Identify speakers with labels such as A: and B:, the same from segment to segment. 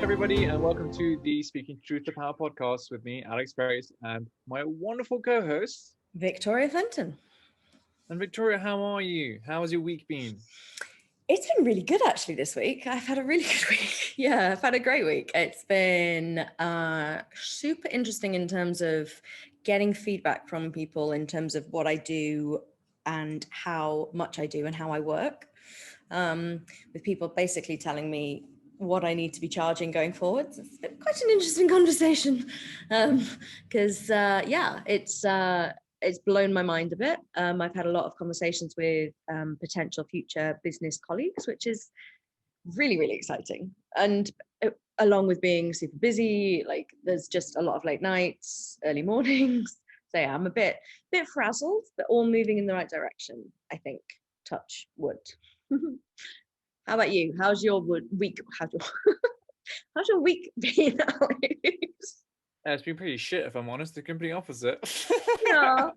A: everybody, and welcome to the Speaking Truth to Power podcast with me, Alex Fraysse, and my wonderful co-host,
B: Victoria Fenton.
A: And Victoria, how are you? How has your week been?
B: It's been really good actually this week. I've had a really good week. Yeah, I've had a great week. It's been super interesting in terms of getting feedback from people in terms of what I do and how much I do and how I work. With people basically telling me what I need to be charging going forward. It's been quite an interesting conversation because it's blown my mind a bit. I've had a lot of conversations with potential future business colleagues, which is really, really exciting. And along with being super busy, like there's just a lot of late nights, early mornings. So yeah, I'm a bit frazzled, but all moving in the right direction, I think. Touch wood. How about you? How's your week? How's your week been, Alex?
A: It's been pretty shit, if I'm honest. The complete opposite.
B: Yeah.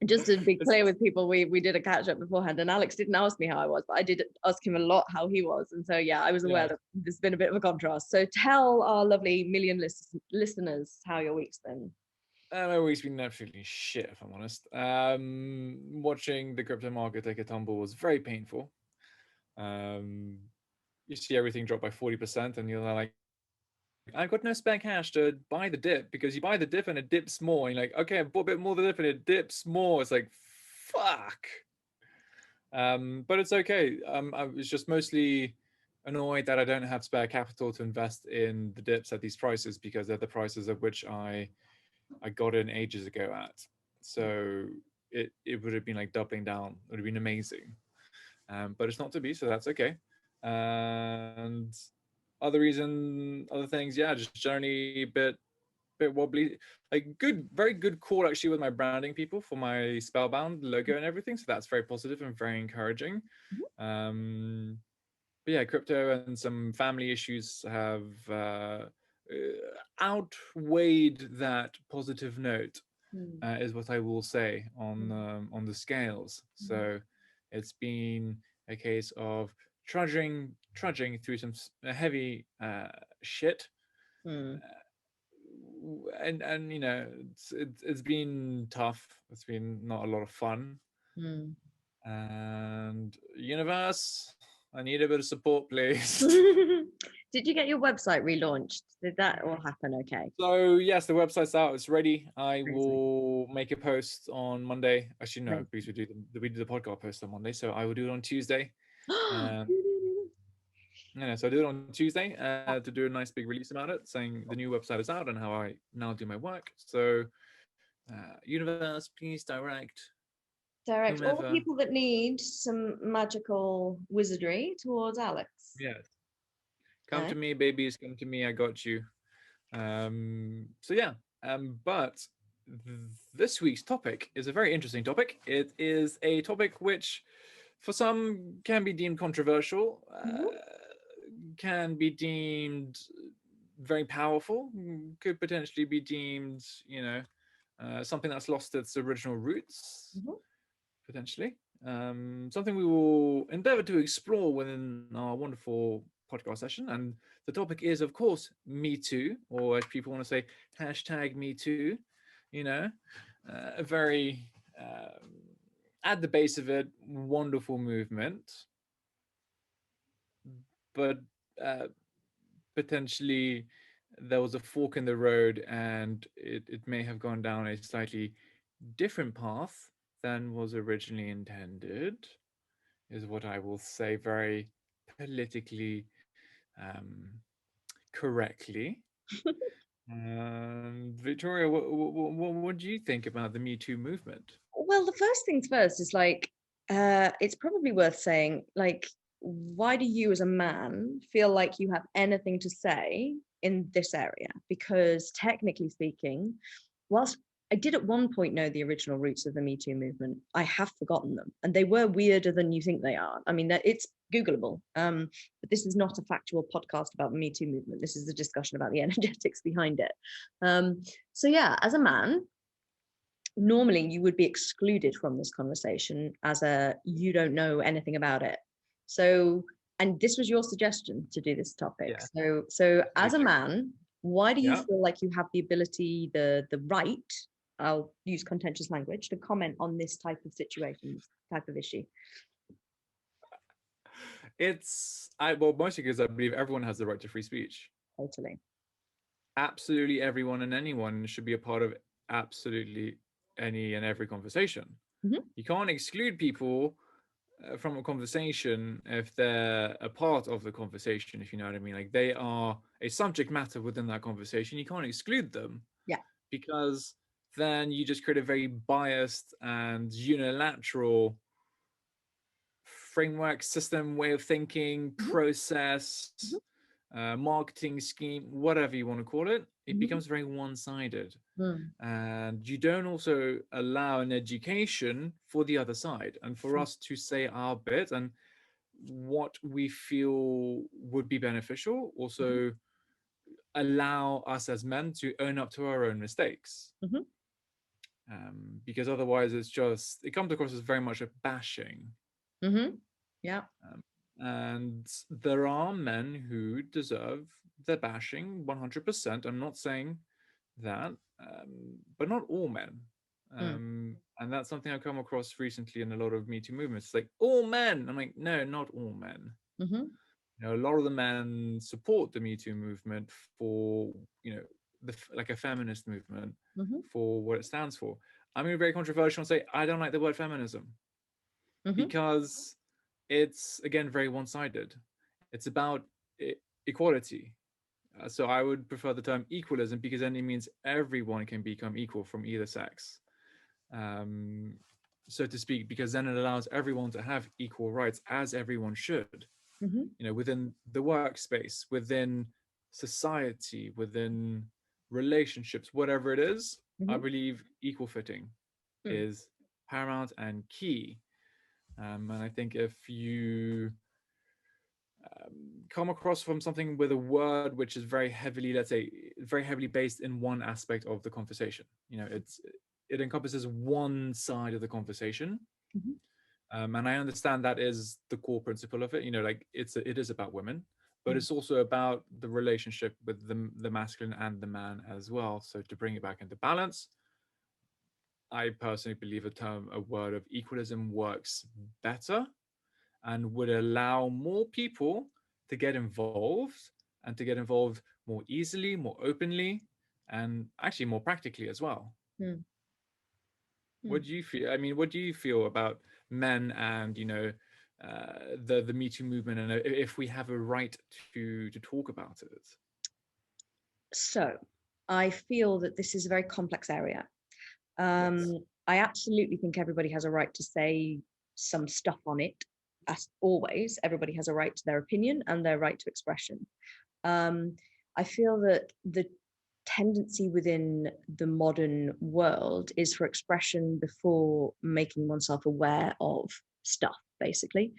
B: Just to be clear with people, we did a catch up beforehand, and Alex didn't ask me how I was, but I did ask him a lot how he was, and so yeah, I was aware that there's been a bit of a contrast. So tell our lovely million listeners how your week's been.
A: My week's been absolutely shit, if I'm honest. Watching the crypto market take a tumble was very painful. You see everything drop by 40%, and you're like, I've got no spare cash to buy the dip, because you buy the dip and it dips more. And you're like, okay, I bought a bit more of the dip and it dips more. It's like, fuck. But it's okay. I was just mostly annoyed that I don't have spare capital to invest in the dips at these prices, because they're the prices at which I got in ages ago at. So it would have been like doubling down. It would have been amazing. But it's not to be, so that's okay. And other things, yeah, just generally a bit wobbly. Like very good call actually with my branding people for my Spellbound logo and everything. So that's very positive and very encouraging. But yeah, crypto and some family issues have outweighed that positive note, is what I will say on the scales. So it's been a case of trudging through some heavy shit, and you know, it's been tough. It's been not a lot of fun. And universe, I need a bit of support, please.
B: Did you get your website relaunched? Did that all happen okay?
A: So yes, the website's out. It's ready. I will make a post on Monday. Actually, no, because we do the podcast post on Monday, so I will do it on Tuesday. So I do it on Tuesday to do a nice big release about it, saying the new website is out and how I now do my work. So, universe, please direct
B: whomever. All the people that need some magical wizardry towards Alex.
A: Yes. Come to me, babies. Come to me. I got you. So yeah. But this week's topic is a very interesting topic. It is a topic which, for some, can be deemed controversial, can be deemed very powerful, could potentially be deemed, something that's lost its original roots, potentially. Something we will endeavor to explore within our wonderful podcast session. And the topic is, of course, Me Too, or as people want to say, hashtag Me Too. A very, at the base of it, wonderful movement, but potentially there was a fork in the road, and it may have gone down a slightly different path than was originally intended, is what I will say very politically correctly. Victoria, what do you think about the Me Too movement?
B: Well, the first things first is like, it's probably worth saying, like, why do you as a man feel like you have anything to say in this area? Because technically speaking, whilst I did at one point know the original roots of the Me Too movement, I have forgotten them, and they were weirder than you think they are. I mean, it's Googleable, but this is not a factual podcast about the Me Too movement. This is a discussion about the energetics behind it. So yeah, as a man, normally you would be excluded from this conversation as you don't know anything about it. So and this was your suggestion to do this topic.
A: Yeah.
B: So as a man, why do you
A: Yeah.
B: feel like you have the ability, the right, I'll use contentious language, to comment on this type of situation, this type of issue?
A: Well, mostly because I believe everyone has the right to free speech.
B: Totally.
A: Absolutely everyone and anyone should be a part of absolutely any and every conversation.
B: Mhm.
A: You can't exclude people from a conversation if they're a part of the conversation, if you know what I mean. Like, they are a subject matter within that conversation. You can't exclude them.
B: Yeah.
A: Because then you just create a very biased and unilateral framework, system, way of thinking, process, marketing scheme, whatever you want to call it. It becomes very one-sided. And you don't also allow an education for the other side, and for us to say our bit and what we feel would be beneficial. Also allow us as men to own up to our own mistakes. Because otherwise it comes across as very much a bashing.
B: Yeah.
A: And there are men who deserve the bashing 100%. I'm not saying that, but not all men. And that's something I've come across recently in a lot of Me Too movements. Like, all men. I'm like, no, not all men. You know, a lot of the men support the Me Too movement for, you know, like a feminist movement, for what it stands for. I'm going to be very controversial and say I don't like the word feminism, because it's, again, very one-sided. It's about equality. So I would prefer the term equalism, because then it means everyone can become equal from either sex, so to speak, because then it allows everyone to have equal rights, as everyone should. You know, within the workspace, within society, within relationships, whatever it is. I believe equal footing is paramount and key. And I think if you come across from something with a word which is very heavily, let's say, very heavily based in one aspect of the conversation, you know, it encompasses one side of the conversation. And I understand that is the core principle of it. You know, like, it is about women, but it's also about the relationship with the masculine and the man as well. So to bring it back into balance, I personally believe a word of equalism works better and would allow more people to get involved, and to get involved more easily, more openly, and actually more practically as well. What do you feel? I mean, what do you feel about men and, you know, the Me Too movement, and if we have a right to talk about it?
B: So I feel that this is a very complex area.
A: Yes.
B: I absolutely think everybody has a right to say some stuff on it. As always, everybody has a right to their opinion and their right to expression. I feel that the tendency within the modern world is for expression before making oneself aware of stuff. Basically,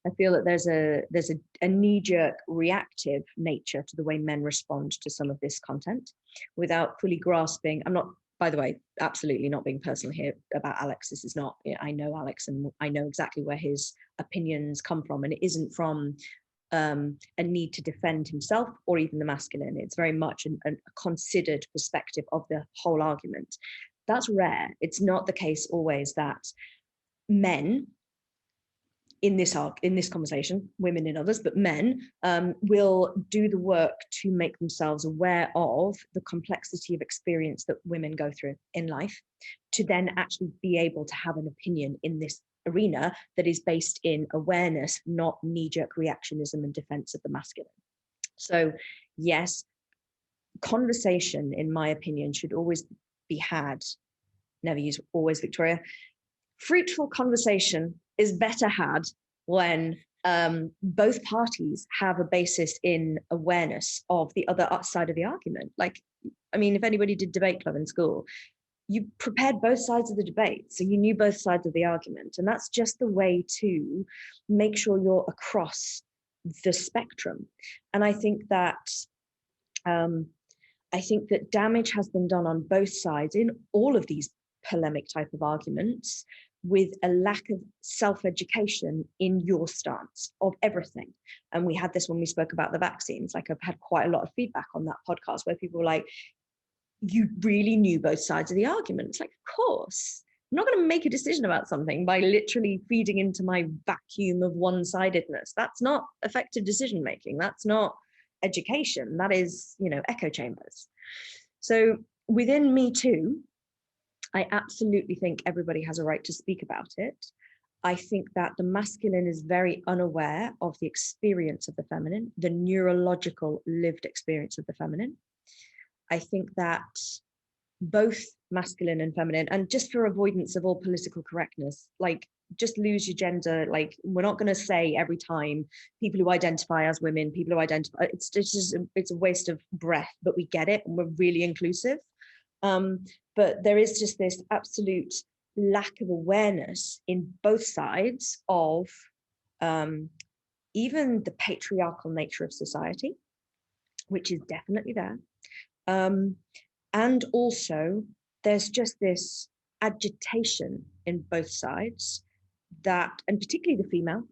B: I feel that there's a knee-jerk reactive nature to the way men respond to some of this content without fully grasping. I'm not, by the way, absolutely not being personal here about Alex. This is not, I know Alex and I know exactly where his opinions come from, and it isn't from a need to defend himself or even the masculine. It's very much a considered perspective of the whole argument. That's rare. It's not the case always that men in this conversation, women in others, but men will do the work to make themselves aware of the complexity of experience that women go through in life, to then actually be able to have an opinion in this arena that is based in awareness, not knee-jerk reactionism and defense of the masculine. So yes, conversation, in my opinion, should always be had. Never use always, Victoria. Fruitful conversation is better had when both parties have a basis in awareness of the other side of the argument. Like, I mean, if anybody did debate club in school, you prepared both sides of the debate, so you knew both sides of the argument, and that's just the way to make sure you're across the spectrum. And I think that damage has been done on both sides in all of these polemic type of arguments with a lack of self-education in your stance of everything. And we had this when we spoke about the vaccines. Like, I've had quite a lot of feedback on that podcast where people were like, you really knew both sides of the argument. It's like, of course. I'm not going to make a decision about something by literally feeding into my vacuum of one-sidedness. That's not effective decision making. That's not education. That is, echo chambers. So within Me Too, I absolutely think everybody has a right to speak about it. I think that the masculine is very unaware of the experience of the feminine, the neurological lived experience of the feminine. I think that both masculine and feminine, and just for avoidance of all political correctness, like, just lose your gender. Like, we're not going to say every time people who identify as women, people who identify, it's a waste of breath, but we get it and we're really inclusive. But there is just this absolute lack of awareness in both sides of even the patriarchal nature of society, which is definitely there. And also, there's just this agitation in both sides that, and particularly the female,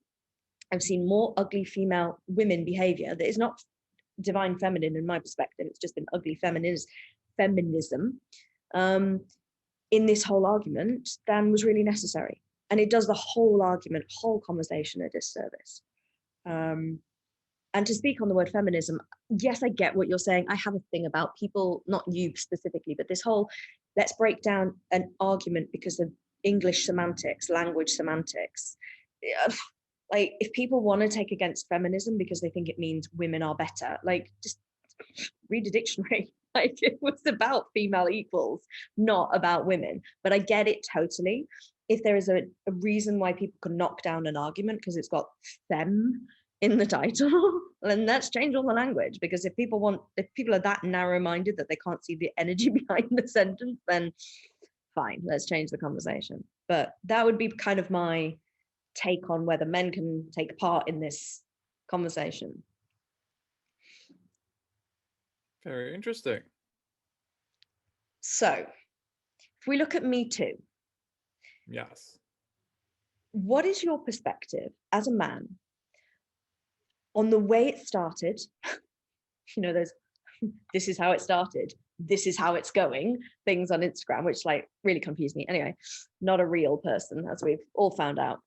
B: I've seen more ugly female women behavior that is not divine feminine in my perspective. It's just an ugly feminism in this whole argument than was really necessary. And it does the whole argument, whole conversation a disservice. And to speak on the word feminism, yes, I get what you're saying. I have a thing about people, not you specifically, but this whole, let's break down an argument because of English semantics, language semantics. Like, if people want to take against feminism because they think it means women are better, like, just read a dictionary. Like, it was about female equals, not about women. But I get it totally. If there is a reason why people can knock down an argument because it's got fem in the title, then let's change all the language. Because if people are that narrow-minded that they can't see the energy behind the sentence, then fine, let's change the conversation. But that would be kind of my take on whether men can take part in this conversation.
A: Very interesting.
B: So if we look at Me Too,
A: Yes.
B: what is your perspective as a man on the way it started? There's this is how it started, this is how it's going, things on Instagram, which like really confused me. Anyway, not a real person, as we've all found out.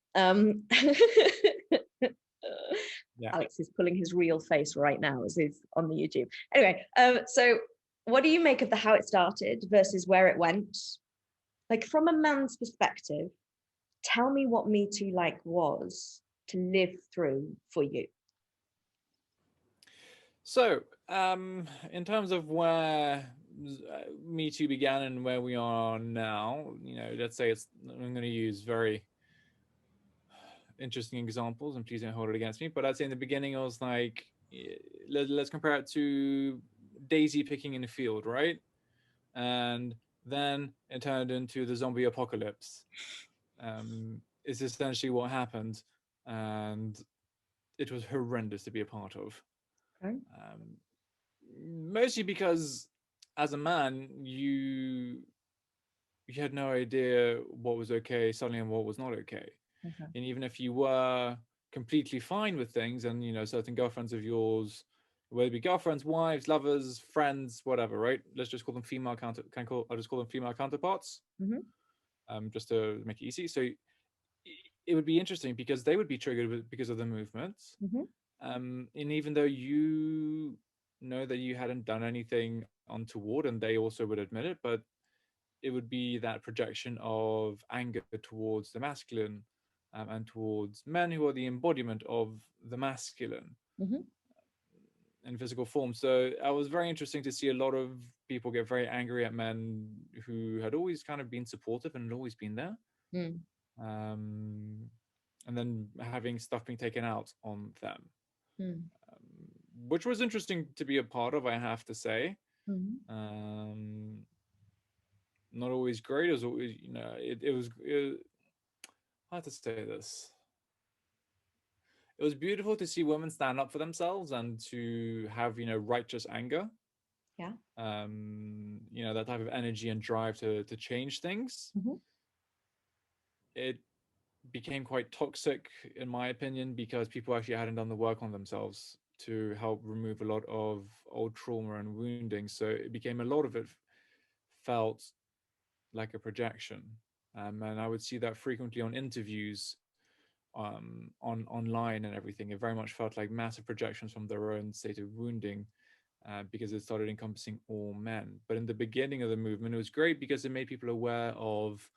B: Yeah. Alex is pulling his real face right now as he's on the YouTube. Anyway, so what do you make of the how it started versus where it went? Like, from a man's perspective, tell me what Me Too was to live through for you.
A: So, in terms of where Me Too began and where we are now, let's say I'm going to use very interesting examples, and please don't hold it against me, but I'd say in the beginning it was like, let's compare it to daisy picking in the field, right? And then it turned into the zombie apocalypse. Is essentially what happened, and it was horrendous to be a part of. Okay. Mostly because as a man, you had no idea what was okay suddenly and what was not okay. Okay. And even if you were completely fine with things, and certain girlfriends of yours, whether it be girlfriends, wives, lovers, friends, whatever, right? Let's just call them female I'll just call them female counterparts. Mm-hmm. Just to make it easy. So it would be interesting because they would be triggered because of the movements. Mm-hmm. And even though you know that you hadn't done anything untoward, and they also would admit it, but it would be that projection of anger towards the masculine, and towards men who are the embodiment of the masculine. Mm-hmm. In physical form. So it was very interesting to see a lot of people get very angry at men who had always kind of been supportive and had always been there. Mm. And then having stuff being taken out on them. Mm. Which was interesting to be a part of, I have to say. Mm-hmm. Not always great. It was always, it was how to say this. It was beautiful to see women stand up for themselves and to have, righteous anger. Yeah. That type of energy and drive to change things. Mm-hmm. it became quite toxic, in my opinion, because people actually hadn't done the work on themselves to help remove a lot of old trauma and wounding. So it became a lot of it felt like a projection. And I would see that frequently on interviews, on online and everything. It very much felt like massive projections from their own state of wounding, because it started encompassing all men. But in the beginning of the movement, it was great because it made people aware of,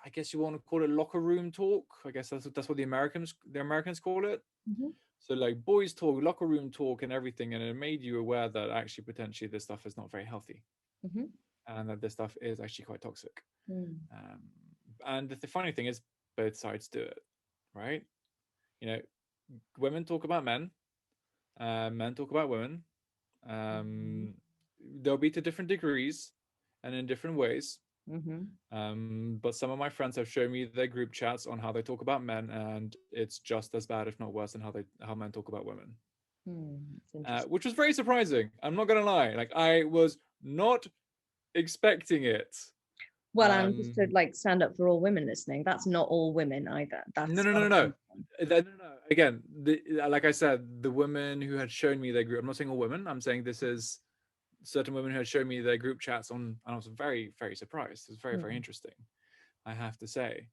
A: I guess you want to call it locker room talk. I guess that's what the Americans call it.
B: Hmm.
A: So like boys talk, locker room talk, and everything, and it made you aware that actually potentially this stuff is not very healthy,
B: Hmm.
A: and that this stuff is actually quite toxic.
B: Mm.
A: Um, and the funny thing is, both sides do it, right? You know, women talk about men, men talk about women.
B: Mhm.
A: Um, they'll be to different degrees and in different ways.
B: Mhm.
A: But some of my friends have shown me their group chats on how they talk about men, and it's just as bad, if not worse, than how men talk about women,
B: It's interesting.
A: which was very surprising. I'm not gonna lie; like I was not expecting it.
B: Well, and just to
A: Um,
B: like stand up for all women listening, that's not all women either.
A: no,
B: That's
A: no, no,
B: gotta
A: no, no.
B: come from.
A: No, no, no. Again, like I said, the women who had shown me their group. I'm not saying all women. I'm saying this is certain women who had shown me their group chats on, and I was very, very surprised. It was very, very
B: Mm.
A: interesting, I have to say.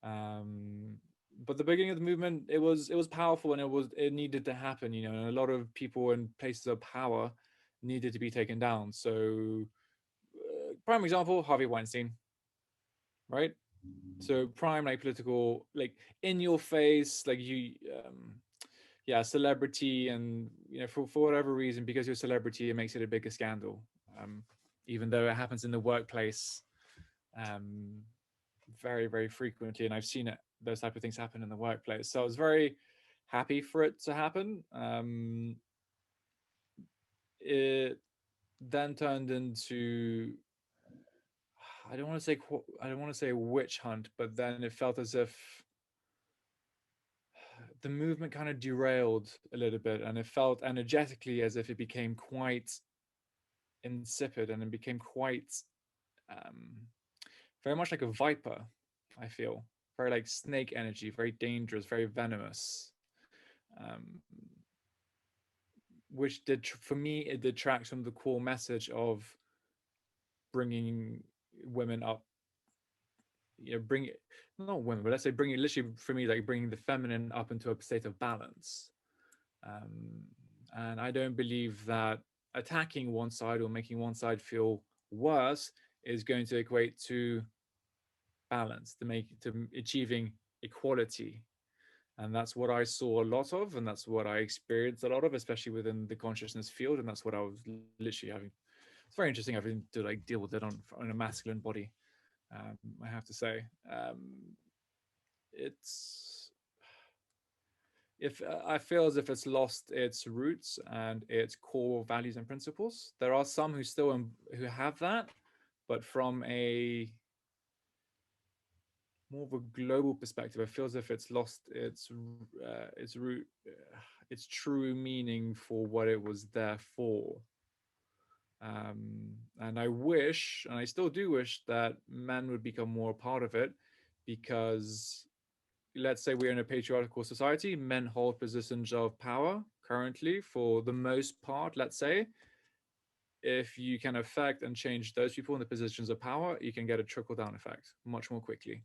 A: Um, but the beginning of the movement, it was powerful, and it needed to happen. And a lot of people in places of power needed to be taken down. So, prime example, Harvey Weinstein, right? So prime, like, political, like, in your face, like, yeah, celebrity, and for whatever reason, because you're a celebrity, it makes it a bigger scandal, um, even though it happens in the workplace, um, very, very frequently, and I've seen it, those type of things happen in the workplace. So I was very happy for it to happen. It then turned into, I don't want to say a witch hunt, but then it felt as if the movement kind of derailed a little bit, and it felt energetically as if it became quite insipid, and it became quite, um, very much like a viper. I feel very like snake energy, very dangerous, very venomous, um, which for me, it detracts from the core message of bringing women up. Bring it, not women, but let's say bring it, literally for me, like bringing the feminine up into a state of balance. Um, and I don't believe that attacking one side or making one side feel worse is going to equate to balance, to achieving equality. And that's what I saw a lot of, and that's what I experienced a lot of, especially within the consciousness field. And that's what I was literally having. It's very interesting having to like deal with it on a masculine body. I have to say, it's if I feel as if it's lost its roots and its core values and principles. There are some who still who have that, but from a more of a global perspective, it feels as if it's lost its root, its true meaning for what it was there for. And I wish, and I still do wish, that men would become more a part of it, because let's say we're in a patriarchal society, men hold positions of power currently for the most part. Let's say if you can affect and change those people in the positions of power, you can get a trickle down effect much more quickly,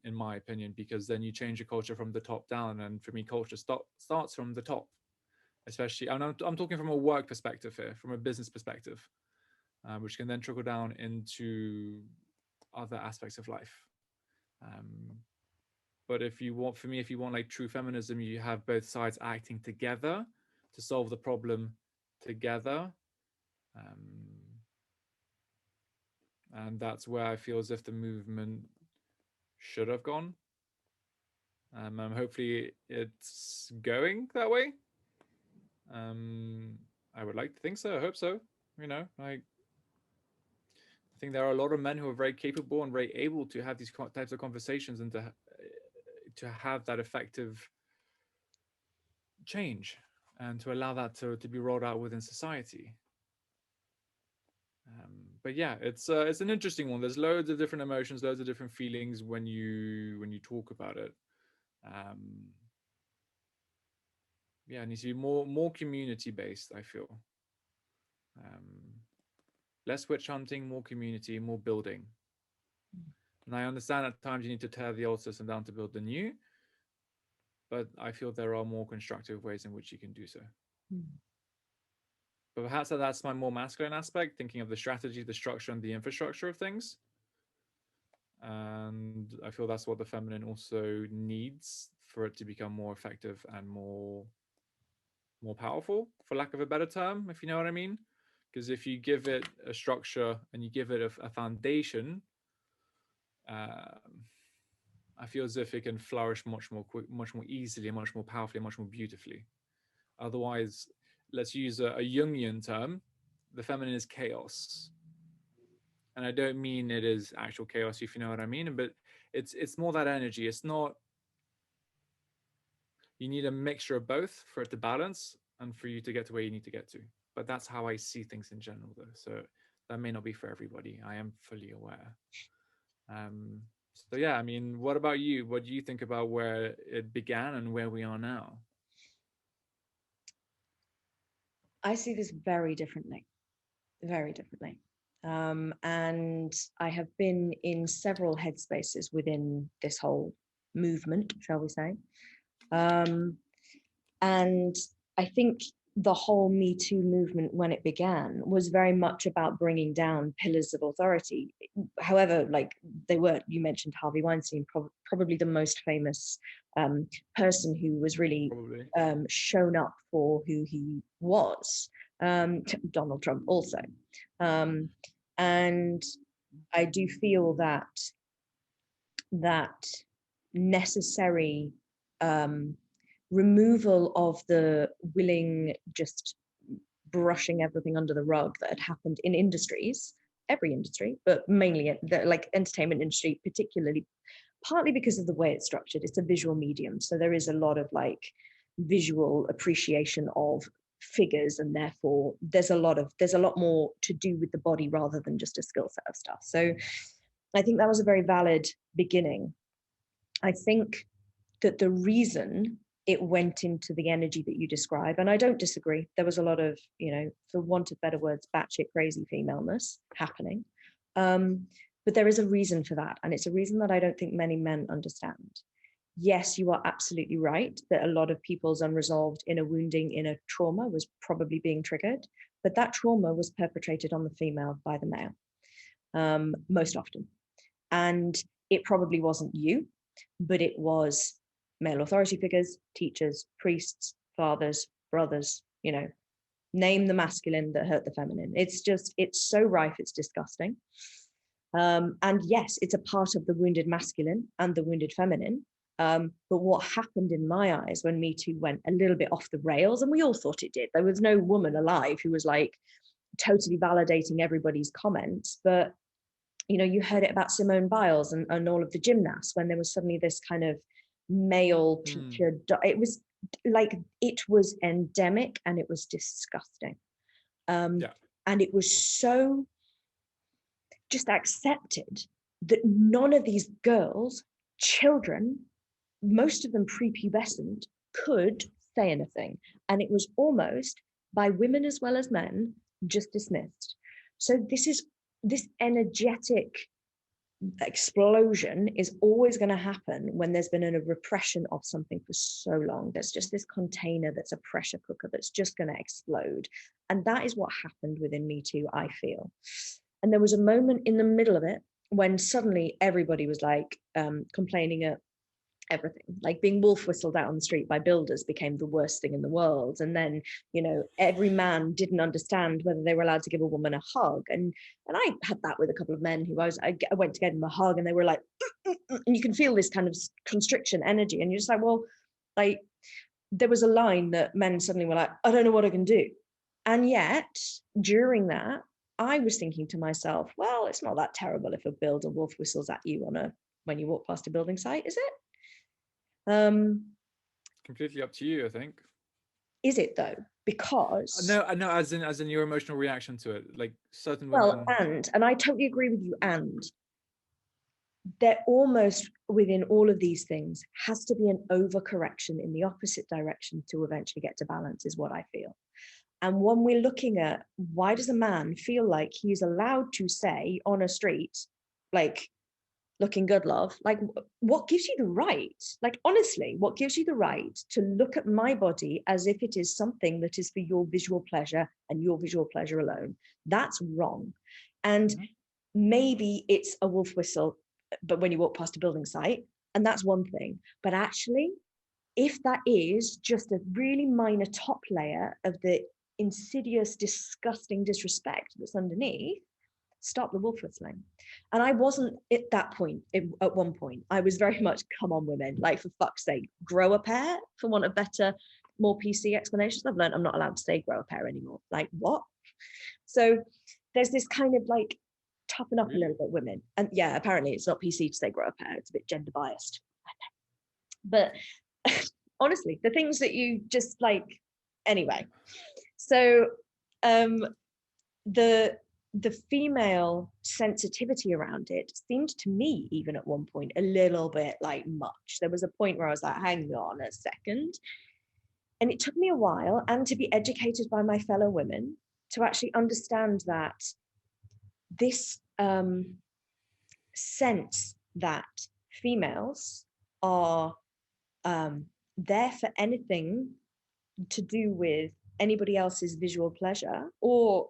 A: in my opinion, because then you change the culture from the top down. And for me, culture starts from the top, especially, and I'm talking from a work perspective here, from a business perspective, which can then trickle down into other aspects of life. Um, but if you want, for me, if you want like true feminism, you have both sides acting together to solve the problem together. Um, and that's where I feel as if the movement should have gone. And hopefully it's going that way. Um, I would like to think so. I hope so. Like, I think there are a lot of men who are very capable and very able to have these types of conversations, and to have that effective change, and to allow that to be rolled out within society. But yeah, it's an interesting one. There's loads of different emotions, loads of different feelings when you talk about it. Um, yeah, it needs to be more community based, I feel. Um, Less witch hunting, more community, more building. And I understand at times you need to tear the old system down to build the new, but I feel there are more constructive ways in which you can do so. But perhaps that's my more masculine aspect, thinking of the strategy, the structure, and the infrastructure of things. And I feel that's what the feminine also needs for it to become more effective and more powerful, for lack of a better term, if you know what I mean. Because if you give it a structure and you give it a foundation, I feel as if it can flourish much more easily, much more powerfully, much more beautifully. Otherwise, let's use a Jungian term: the feminine is chaos, and I don't mean it is actual chaos, if you know what I mean. But it's more that energy. It's not. You need a mixture of both for it to balance and for you to get to where you need to get to. But that's how I see things in general, though. So that may not be for everybody. I am fully aware. So yeah, I mean, what about you? What do you think about where it began and where we are now?
B: I see this very differently, very differently. And I have been in several headspaces within this whole movement, shall we say. And I think the whole Me Too movement, when it began, was very much about bringing down pillars of authority. However, like they were, you mentioned Harvey Weinstein, probably the most famous person who was really shown up for who he was. Donald Trump also. And I do feel that necessary removal of the willing just brushing everything under the rug that had happened in industries, every industry, but mainly the like entertainment industry, particularly, partly because of the way it's structured. It's a visual medium, so there is a lot of like visual appreciation of figures, and therefore there's a lot more to do with the body rather than just a skill set of stuff. So I think that was a very valid beginning. I think that the reason it went into the energy that you describe, and I don't disagree, there was a lot of, for want of better words, batshit crazy femaleness happening. But there is a reason for that. And it's a reason that I don't think many men understand. Yes, you are absolutely right that a lot of people's unresolved inner wounding, inner trauma was probably being triggered, but that trauma was perpetrated on the female by the male, most often. And it probably wasn't you, but it was male authority figures, teachers, priests, fathers, brothers, name the masculine that hurt the feminine. It's so rife, it's disgusting. And yes, it's a part of the wounded masculine and the wounded feminine. But what happened in my eyes when Me Too went a little bit off the rails, and we all thought it did, there was no woman alive who was like totally validating everybody's comments, but you heard it about Simone Biles and all of the gymnasts when there was suddenly this kind of male teacher. It was like, it was endemic and it was disgusting. And it was so just accepted that none of these girls, children, most of them prepubescent, could say anything. And it was almost, by women as well as men, just dismissed. So this energetic explosion is always going to happen when there's been a repression of something for so long. There's just this container that's a pressure cooker that's just going to explode. And that is what happened within Me Too, I feel. And there was a moment in the middle of it when suddenly everybody was like complaining at everything, like being wolf whistled out on the street by builders became the worst thing in the world. And then every man didn't understand whether they were allowed to give a woman a hug, and I had that with a couple of men who I went to get them a hug, and they were like and you can feel this kind of constriction energy, and you're just like, well, like there was a line that men suddenly were like, I don't know what I can do. And yet during that I was thinking to myself, well, it's not that terrible if a builder wolf whistles at you when you walk past a building site, is it?
A: Completely up to you, I think.
B: Is it though? because
A: No, I know, as in your emotional reaction to it, like certain
B: well,
A: women.
B: and I totally agree with you, and they're almost within all of these things has to be an overcorrection in the opposite direction to eventually get to balance, is what I feel. And when we're looking at why does a man feel like he's allowed to say on a street, like, looking good, love, like, what gives you the right, like, honestly, what gives you the right to look at my body as if it is something that is for your visual pleasure and your visual pleasure alone? That's wrong. And maybe it's a wolf whistle, but when you walk past a building site, and that's one thing. But actually, if that is just a really minor top layer of the insidious, disgusting disrespect that's underneath, stop the wolf whistling. And I wasn't at that point. At one point, I was very much, come on, women, like, for fuck's sake, grow a pair, for want of better, more PC explanations. I've learned I'm not allowed to say grow a pair anymore. Like, what? So there's this kind of like, toughen up a little bit, women. And yeah, apparently it's not PC to say grow a pair. It's a bit gender biased. But honestly, the things that you just like, anyway. So the female sensitivity around it seemed to me, even at one point, a little bit like much. There was a point where I was like, hang on a second. And it took me a while, and to be educated by my fellow women, to actually understand that this sense that females are there for anything to do with anybody else's visual pleasure, or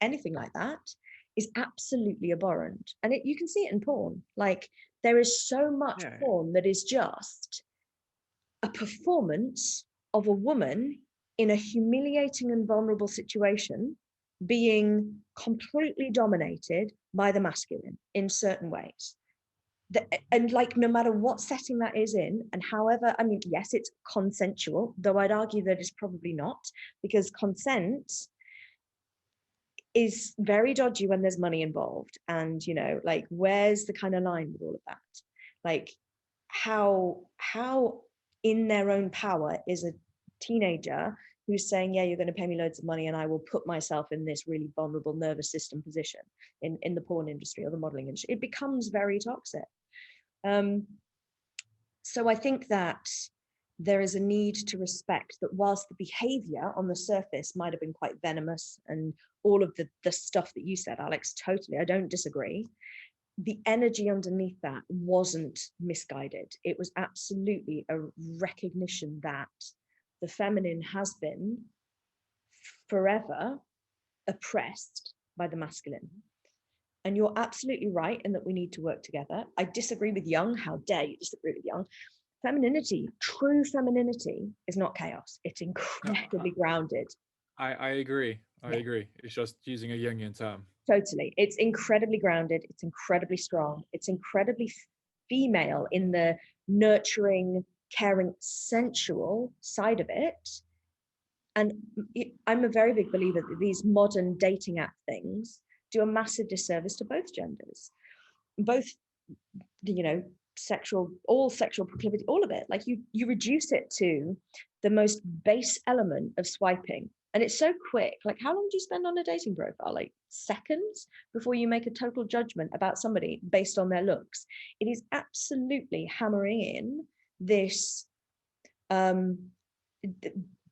B: anything like that, is absolutely abhorrent. And you can see it in porn. Like, there is so much porn that is just a performance of a woman in a humiliating and vulnerable situation being completely dominated by the masculine in certain ways. And like, no matter what setting that is in, and however, I mean, yes, it's consensual, though I'd argue that it's probably not, because consent is very dodgy when there's money involved. And like, where's the kind of line with all of that? Like, how in their own power is a teenager who's saying, yeah, you're going to pay me loads of money and I will put myself in this really vulnerable nervous system position in the porn industry or the modeling industry? It becomes very toxic. So I think that there is a need to respect that whilst the behavior on the surface might have been quite venomous and all of the stuff that you said, Alex, totally, I don't disagree. The energy underneath that wasn't misguided. It was absolutely a recognition that the feminine has been forever oppressed by the masculine. And you're absolutely right in that we need to work together. I disagree with Jung. How dare you disagree with Jung? Femininity, true femininity, is not chaos. It's incredibly grounded.
A: I agree. I agree. It's just using a Jungian term.
B: Totally. It's incredibly grounded. It's incredibly strong. It's incredibly female in the nurturing, caring, sensual side of it. And I'm a very big believer that these modern dating app things do a massive disservice to both genders, both, sexual, all sexual proclivity, all of it. Like, you reduce it to the most base element of swiping. And it's so quick. Like, how long do you spend on a dating profile? Like, seconds before you make a total judgment about somebody based on their looks. It is absolutely hammering in this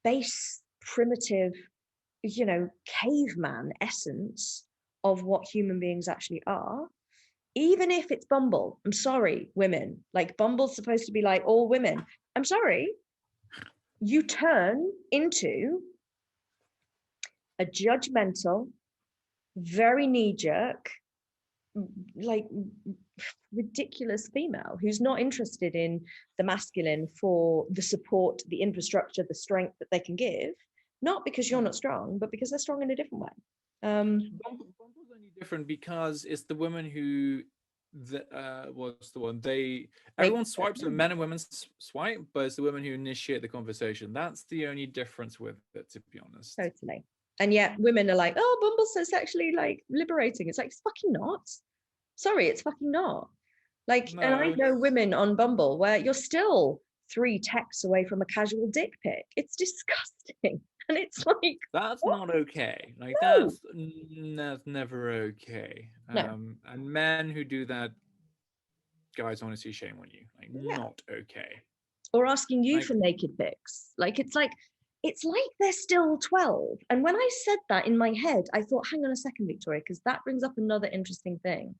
B: base, primitive, caveman essence of what human beings actually are. Even if it's Bumble, I'm sorry, women, like, Bumble's supposed to be like all women. I'm sorry, you turn into a judgmental, very knee-jerk, like, ridiculous female who's not interested in the masculine for the support, the infrastructure, the strength that they can give, not because you're not strong, but because they're strong in a different way.
A: Bumble's only different because it's the women who what's the one, everyone swipes, and men and women swipe, but it's the women who initiate the conversation. That's the only difference with it, to be honest.
B: Totally. And yet women are like, oh, Bumble's so sexually like liberating. It's like, it's fucking not. Sorry, it's fucking not. Like, no. And I know women on Bumble where you're still 3 texts away from a casual dick pic. It's disgusting. And it's like,
A: That's
B: what?
A: not okay. Like
B: No,
A: that's never okay.
B: no.
A: And men who do that, guys, honestly, shame on you. Like,
B: Yeah.
A: not okay.
B: Or asking you
A: Like,
B: for naked pics. Like it's like they're still 12. And when I said that in my head, I thought, hang on a second, Victoria, because that brings up another interesting thing.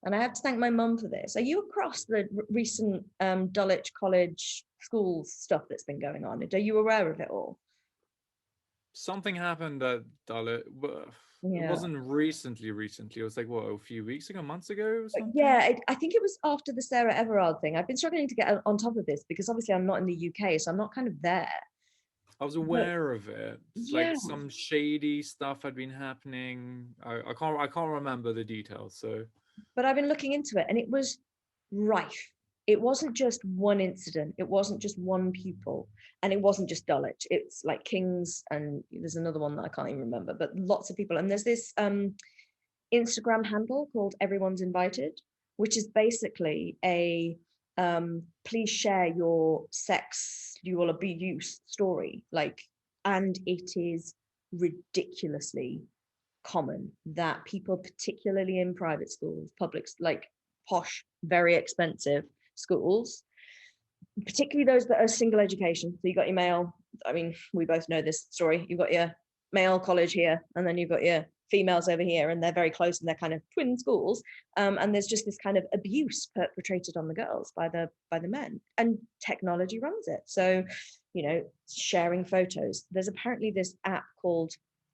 B: And I have to thank my mum for this. Are you across the recent Dulwich College school stuff that's been going on? Are you aware of it all?
A: something happened at Dalit. It
B: Yeah.
A: wasn't recently. It was like what, a few weeks ago, months ago, or something.
B: Yeah, I think it was after the Sarah Everard thing. I've been struggling to get on top of this because obviously I'm not in the UK, so I'm not kind of there.
A: I was
B: But
A: aware of it. It's like
B: yeah,
A: some shady stuff had been happening. I can't remember the details. So
B: but I've been looking into it and it was rife. It wasn't just one incident, it wasn't just one pupil, and it wasn't just Dulwich. It's like King's, and there's another one that I can't even remember, but lots of people. And there's this Instagram handle called Everyone's Invited, which is basically a please share your sexual abuse story. Like, and it is ridiculously common that people, particularly in private schools, public, like posh, very expensive schools, particularly those that are single education. So you got your male, I mean, we both know this story. You've got your male college here, and then you've got your females over here, and they're very close and they're kind of twin schools. And there's just this kind of abuse perpetrated on the girls by the men, and technology runs it. So, sharing photos. There's apparently this app called,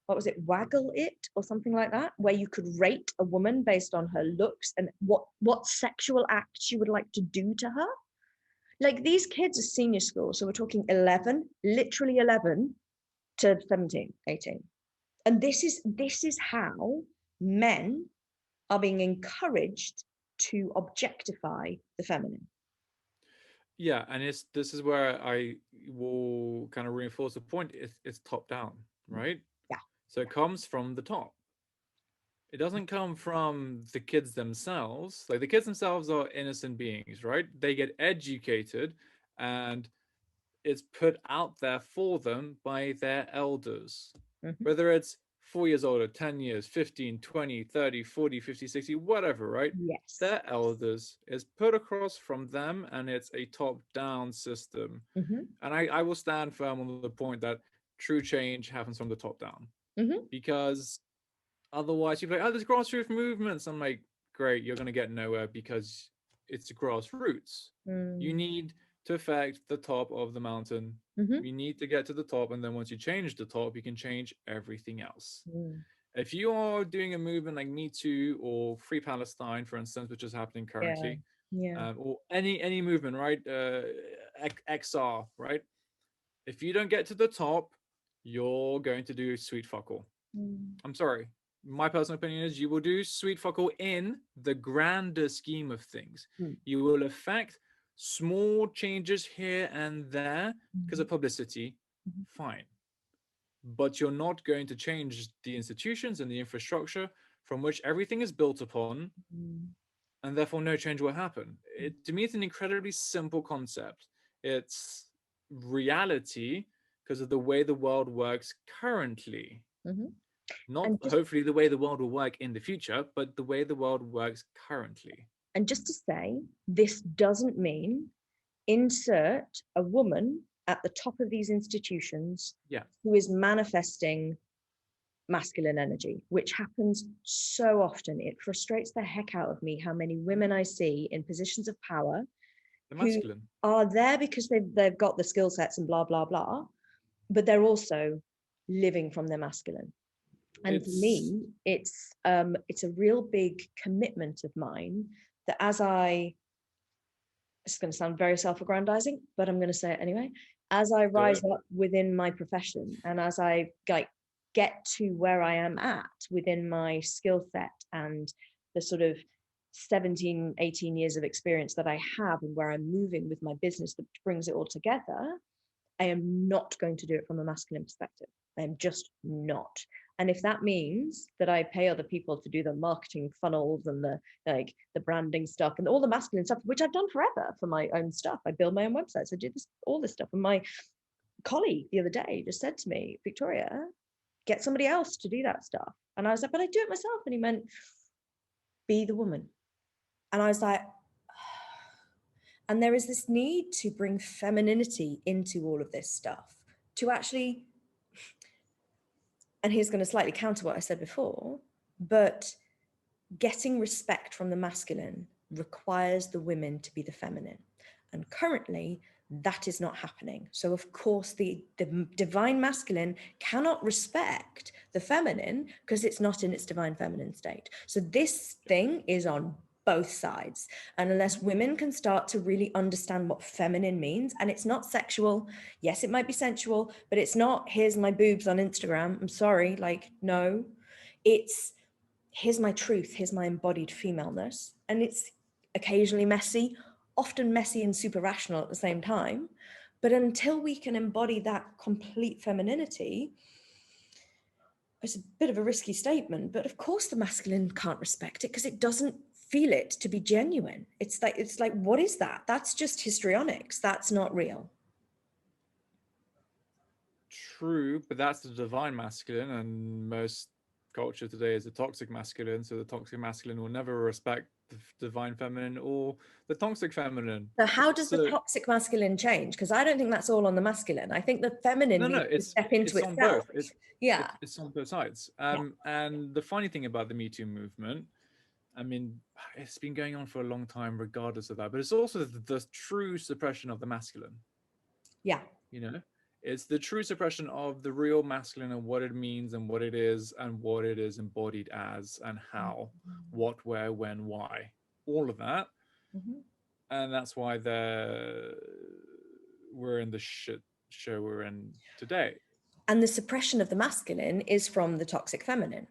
B: what was it, Waggle It or something like that, where you could rate a woman based on her looks and what sexual act she would like to do to her. Like, these kids are senior school, so we're talking 11, literally 11 to 17, 18. And this is how men are being encouraged to objectify the feminine.
A: yeah, and this is where I will kind of reinforce the point. It's top down, right?
B: Yeah.
A: So it comes from the top. It doesn't come from the kids themselves. Like, the kids themselves are innocent beings, right? They get educated, and it's put out there for them by their elders.
B: Mm-hmm.
A: Whether it's 4 years older, 10 years, 15, 20, 30, 40, 50, 60, whatever, right?
B: Yes.
A: Their elders is put across from them, and it's a top down system.
B: Mm-hmm.
A: And I will stand firm on the point that true change happens from the top down,
B: Mm-hmm.
A: because otherwise you're like, oh, there's grassroots movements. I'm like, great, you're going to get nowhere because it's grassroots. You
B: Mm.
A: need to affect the top of the mountain.
B: Mm-hmm.
A: You need to get to the top, and then once you change the top, you can change everything else.
B: Mm.
A: If you are doing a movement like Me Too or Free Palestine, for instance, which is happening
B: Yeah.
A: currently,
B: Yeah.
A: or any movement, right? XR, right? If you don't get to the top, you're going to do sweet fuck all.
B: Mm.
A: I'm sorry. My personal opinion is you will do sweet fuck all in the grander scheme of things.
B: Mm.
A: You will affect small changes here and there because of publicity.
B: Mm-hmm.
A: Fine. But you're not going to change the institutions and the infrastructure from which everything is built upon,
B: Mm.
A: and therefore no change will happen. To me, it's an incredibly simple concept. It's reality because of the way the world works currently.
B: Mm-hmm.
A: Not
B: And just
A: hopefully the way the world will work in the future, but the way the world works currently.
B: and just to say, this doesn't mean insert a woman at the top of these institutions
A: Yeah.
B: who is manifesting masculine energy, which happens so often. It frustrates the heck out of me how many women I see in positions of power
A: The
B: who
A: masculine.
B: are there because they've got the skill sets and blah blah blah, but they're also living from their masculine. And for
A: It's
B: me, it's a real big commitment of mine that it's going to sound very self-aggrandizing, but I'm going to say it anyway. As I
A: do
B: rise
A: it.
B: up within my profession, and as I get to where I am at within my skill set and the sort of 17, 18 years of experience that I have, and where I'm moving with my business that brings it all together, I am not going to do it from a masculine perspective. I am just not. And if that means that I pay other people to do the marketing funnels and the branding stuff and all the masculine stuff, which I've done forever for my own stuff. I build my own websites. I do all this stuff. And my colleague the other day just said to me, Victoria, get somebody else to do that stuff. And I was like, but I do it myself. And he meant, be the woman. And I was like, and there is this need to bring femininity into all of this stuff to actually, and here's going to slightly counter what I said before, but getting respect from the masculine requires the women to be the feminine. And currently, that is not happening. So, of course, the divine masculine cannot respect the feminine because it's not in its divine feminine state. So, this thing is on both sides. And unless women can start to really understand what feminine means, and it's not sexual, yes, it might be sensual, but it's not, here's my boobs on Instagram. I'm sorry, like, no, it's, here's my truth, here's my embodied femaleness. And it's occasionally messy, often messy and super rational at the same time. But until we can embody that complete femininity, it's a bit of a risky statement, but of course the masculine can't respect it because it doesn't feel it to be genuine. It's like, what is that? That's just histrionics. That's not real.
A: True, but that's the divine masculine, and most culture today is a toxic masculine. So the toxic masculine will never respect the divine feminine or the toxic feminine.
B: So how does the
A: So
B: toxic masculine change? Because I don't think that's all on the masculine. I think the feminine
A: no,
B: needs to
A: it's
B: step into
A: it's on
B: itself.
A: both.
B: Yeah.
A: It's on both sides.
B: Yeah.
A: And the funny thing about the Me Too movement, I mean, it's been going on for a long time, regardless of that. But it's also the true suppression of the masculine.
B: Yeah.
A: You know, it's the true suppression of the real masculine and what it means and what it is embodied as and how, what, where, when, why, all of that.
B: Mm-hmm.
A: And that's why we're in the shit show we're in today.
B: And the suppression of the masculine is from the toxic feminine,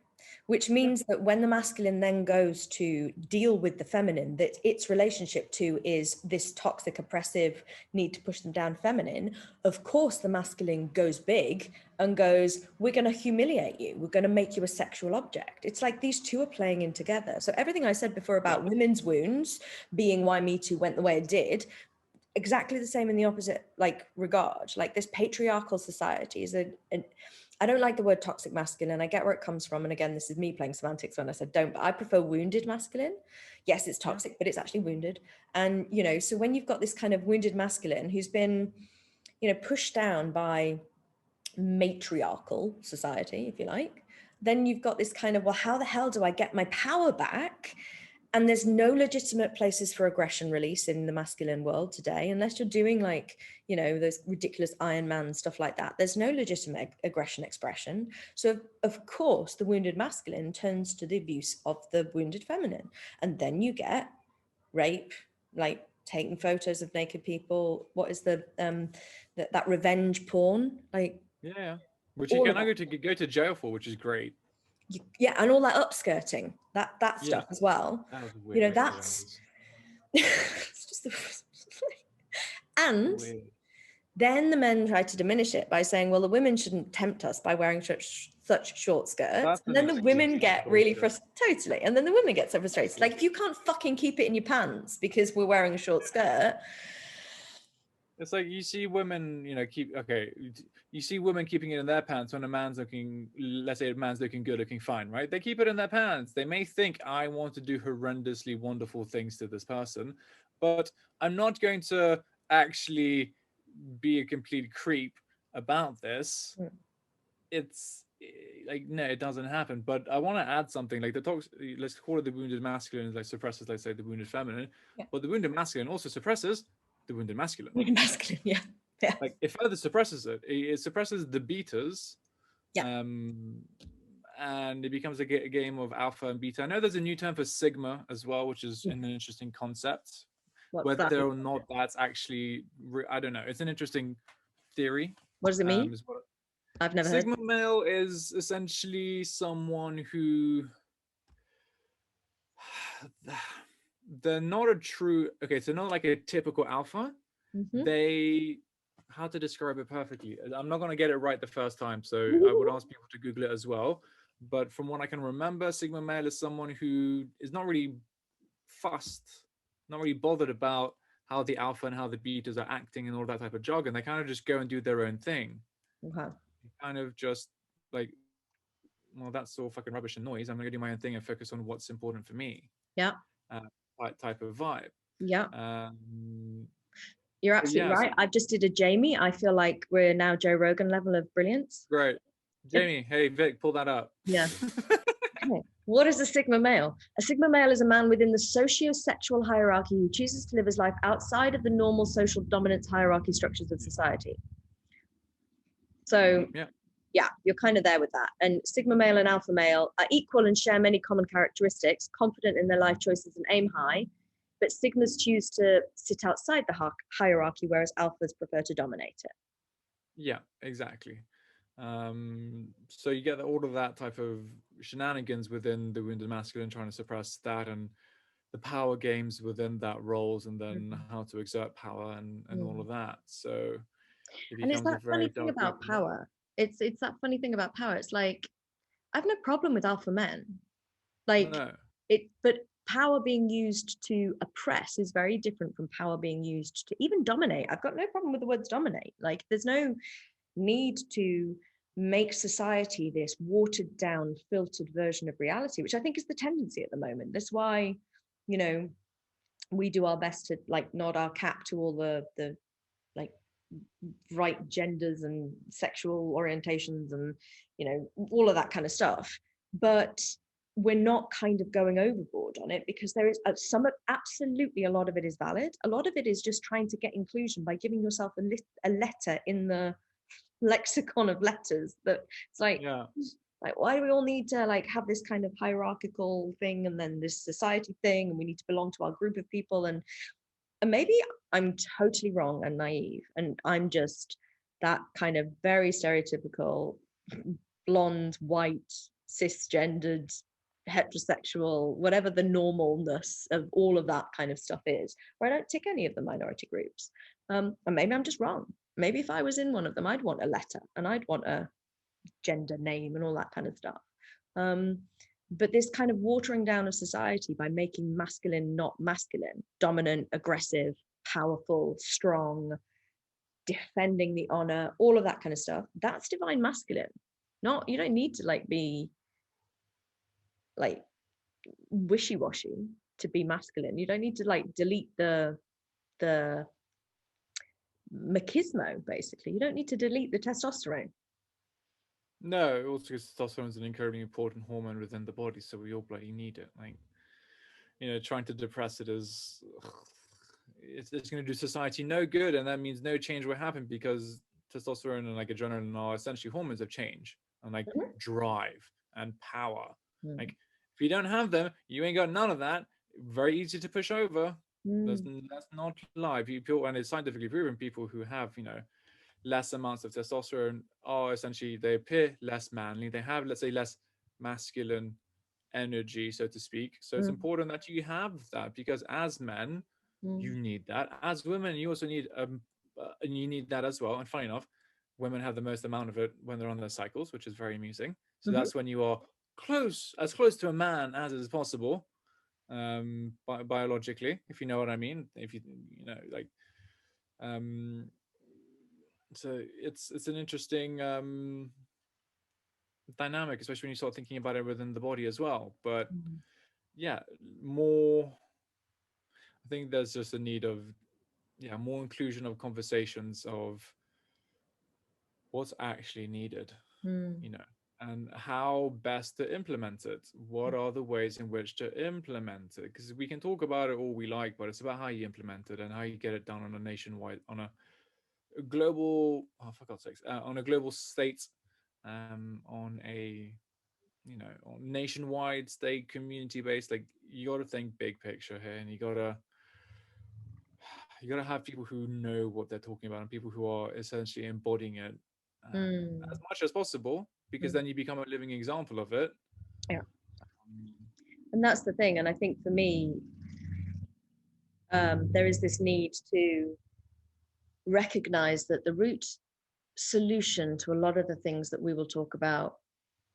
B: which means that when the masculine then goes to deal with the feminine that its relationship to is this toxic, oppressive need to push them down feminine, of course the masculine goes big and goes, we're going to humiliate you, we're going to make you a sexual object. It's like these two are playing in together. So everything I said before about women's wounds being why Me Too went the way it did, exactly the same in the opposite like regard. Like this patriarchal society is I don't like the word toxic masculine. I get where it comes from, and again, this is me playing semantics when I said don't, but I prefer wounded masculine. Yes, it's toxic, but it's actually wounded. And you know, so when you've got this kind of wounded masculine who's been, you know, pushed down by matriarchal society, if you like, then you've got this kind of, well, how the hell do I get my power back? And there's no legitimate places for aggression release in the masculine world today, unless you're doing like, you know, those ridiculous Iron Man stuff like that. There's no legitimate aggression expression. So of course, the wounded masculine turns to the abuse of the wounded feminine. And then you get rape, like taking photos of naked people. What is that revenge porn? Like,
A: yeah, which you can now go to jail for, which is great.
B: Yeah, and all that upskirting, that stuff as well.
A: That was weird,
B: you know, that's it's just and
A: weird.
B: Then the men try to diminish it by saying, well, the women shouldn't tempt us by wearing such short skirts. And then the women get really frustrated. Totally. And then the women get so frustrated. Like, if you can't fucking keep it in your pants because we're wearing a short skirt.
A: It's like you see women, you know, you see women keeping it in their pants when a man's looking, let's say a man's looking good, looking fine, right? They keep it in their pants. They may think, I want to do horrendously wonderful things to this person, but I'm not going to actually be a complete creep about this. It's like, no, it doesn't happen. But I want to add something like let's call it the wounded masculine, like suppresses, let's say, the wounded feminine. But the wounded masculine also suppresses the wounded masculine.
B: Wounded masculine, yeah.
A: Like it further suppresses it suppresses the betas. And it becomes a game of alpha and beta. I know there's a new term for sigma as well, which is an interesting concept. Whether or not that's actually, I don't know. It's an interesting theory.
B: What does it mean? I've never heard.
A: Sigma male is essentially someone who they're not a true, so not like a typical alpha. They, how to describe it perfectly? I'm not going to get it right the first time, so I would ask people to Google it as well. But from what I can remember, Sigma male is someone who is not really fussed, not really bothered about how the alpha and how the betas are acting and all that type of jargon. They kind of just go and do their own thing.
B: Okay.
A: Kind of just like, well, that's all fucking rubbish and noise. I'm going to go do my own thing and focus on what's important for me.
B: Yeah.
A: Uh, type of vibe.
B: Yeah.
A: Um,
B: You're
A: but
B: absolutely
A: yeah, so
B: right. I just did a Jamie. I feel like we're now Joe Rogan level of brilliance.
A: great. Jamie, hey Vic, pull that up.
B: Yeah. Okay. What is a Sigma male? A Sigma male is a man within the socio-sexual hierarchy who chooses to live his life outside of the normal social dominance hierarchy structures of society. So yeah, you're kind of there with that. And Sigma male and alpha male are equal and share many common characteristics, confident in their life choices and aim high, but Sigmas choose to sit outside the hierarchy, whereas alphas prefer to dominate it.
A: Yeah, exactly. So you get all of that type of shenanigans within the wounded masculine, trying to suppress that, and the power games within that roles, and then how to exert power and all of that. So it
B: And it's
A: becomes a
B: that
A: very
B: funny thing
A: dark
B: about
A: rabbit hole.
B: power. It's that funny thing about power. It's like I've no problem with alpha men. Like
A: No,
B: but power being used to oppress is very different from power being used to even dominate. I've got no problem with the words dominate. Like there's no need to make society this watered down, filtered version of reality, which I think is the tendency at the moment. That's why, you know, we do our best to like nod our cap to all the like right genders and sexual orientations and all of that kind of stuff, but we're not kind of going overboard on it, because there is some, absolutely a lot of it is valid. A lot of it is just trying to get inclusion by giving yourself a letter in the lexicon of letters. That it's like why do we all need to like have this kind of hierarchical thing and then this society thing, and we need to belong to our group of people, and maybe I'm totally wrong and naive, and I'm just that kind of very stereotypical blonde, white, cisgendered, heterosexual, whatever the normalness of all of that kind of stuff is, where I don't tick any of the minority groups. And maybe I'm just wrong. Maybe if I was in one of them, I'd want a letter and I'd want a gender name and all that kind of stuff. But this kind of watering down of society by making masculine not masculine, dominant, aggressive, powerful, strong, defending the honor, all of that kind of stuff, that's divine masculine. Not, you don't need to like be like wishy-washy to be masculine. You don't need to like delete the machismo, basically. You don't need to delete the testosterone.
A: no. Also, because testosterone is an incredibly important hormone within the body, so we all bloody need it. Like, trying to depress it is it's going to do society no good, and that means no change will happen, because testosterone and like adrenaline are essentially hormones of change and like drive and power. Like if you don't have them, you ain't got none of that. Very easy to push over. That's not lie. People, and it's scientifically proven, people who have less amounts of testosterone are essentially, they appear less manly. They have, let's say, less masculine energy, so to speak. So it's important that you have that, because as men, you need that. As women, you also need and you need that as well. And funny enough, women have the most amount of it when they're on their cycles, which is very amusing. So that's when you are as close to a man as is possible, biologically, if you know what I mean. If like, so it's an interesting dynamic, especially when you start thinking about it within the body as well. But yeah, more, I think there's just a need of more inclusion of conversations of what's actually needed, and how best to implement it. What are the ways in which to implement it? Because we can talk about it all we like, but it's about how you implement it and how you get it done on a nationwide, on a global, oh for God's sakes, on a global state, on a on nationwide, state, community based. Like, you got to think big picture here, and you got to have people who know what they're talking about, and people who are essentially embodying it as much as possible, because then you become a living example of it.
B: Yeah. And that's the thing. And I think for me, there is this need to recognize that the root solution to a lot of the things that we will talk about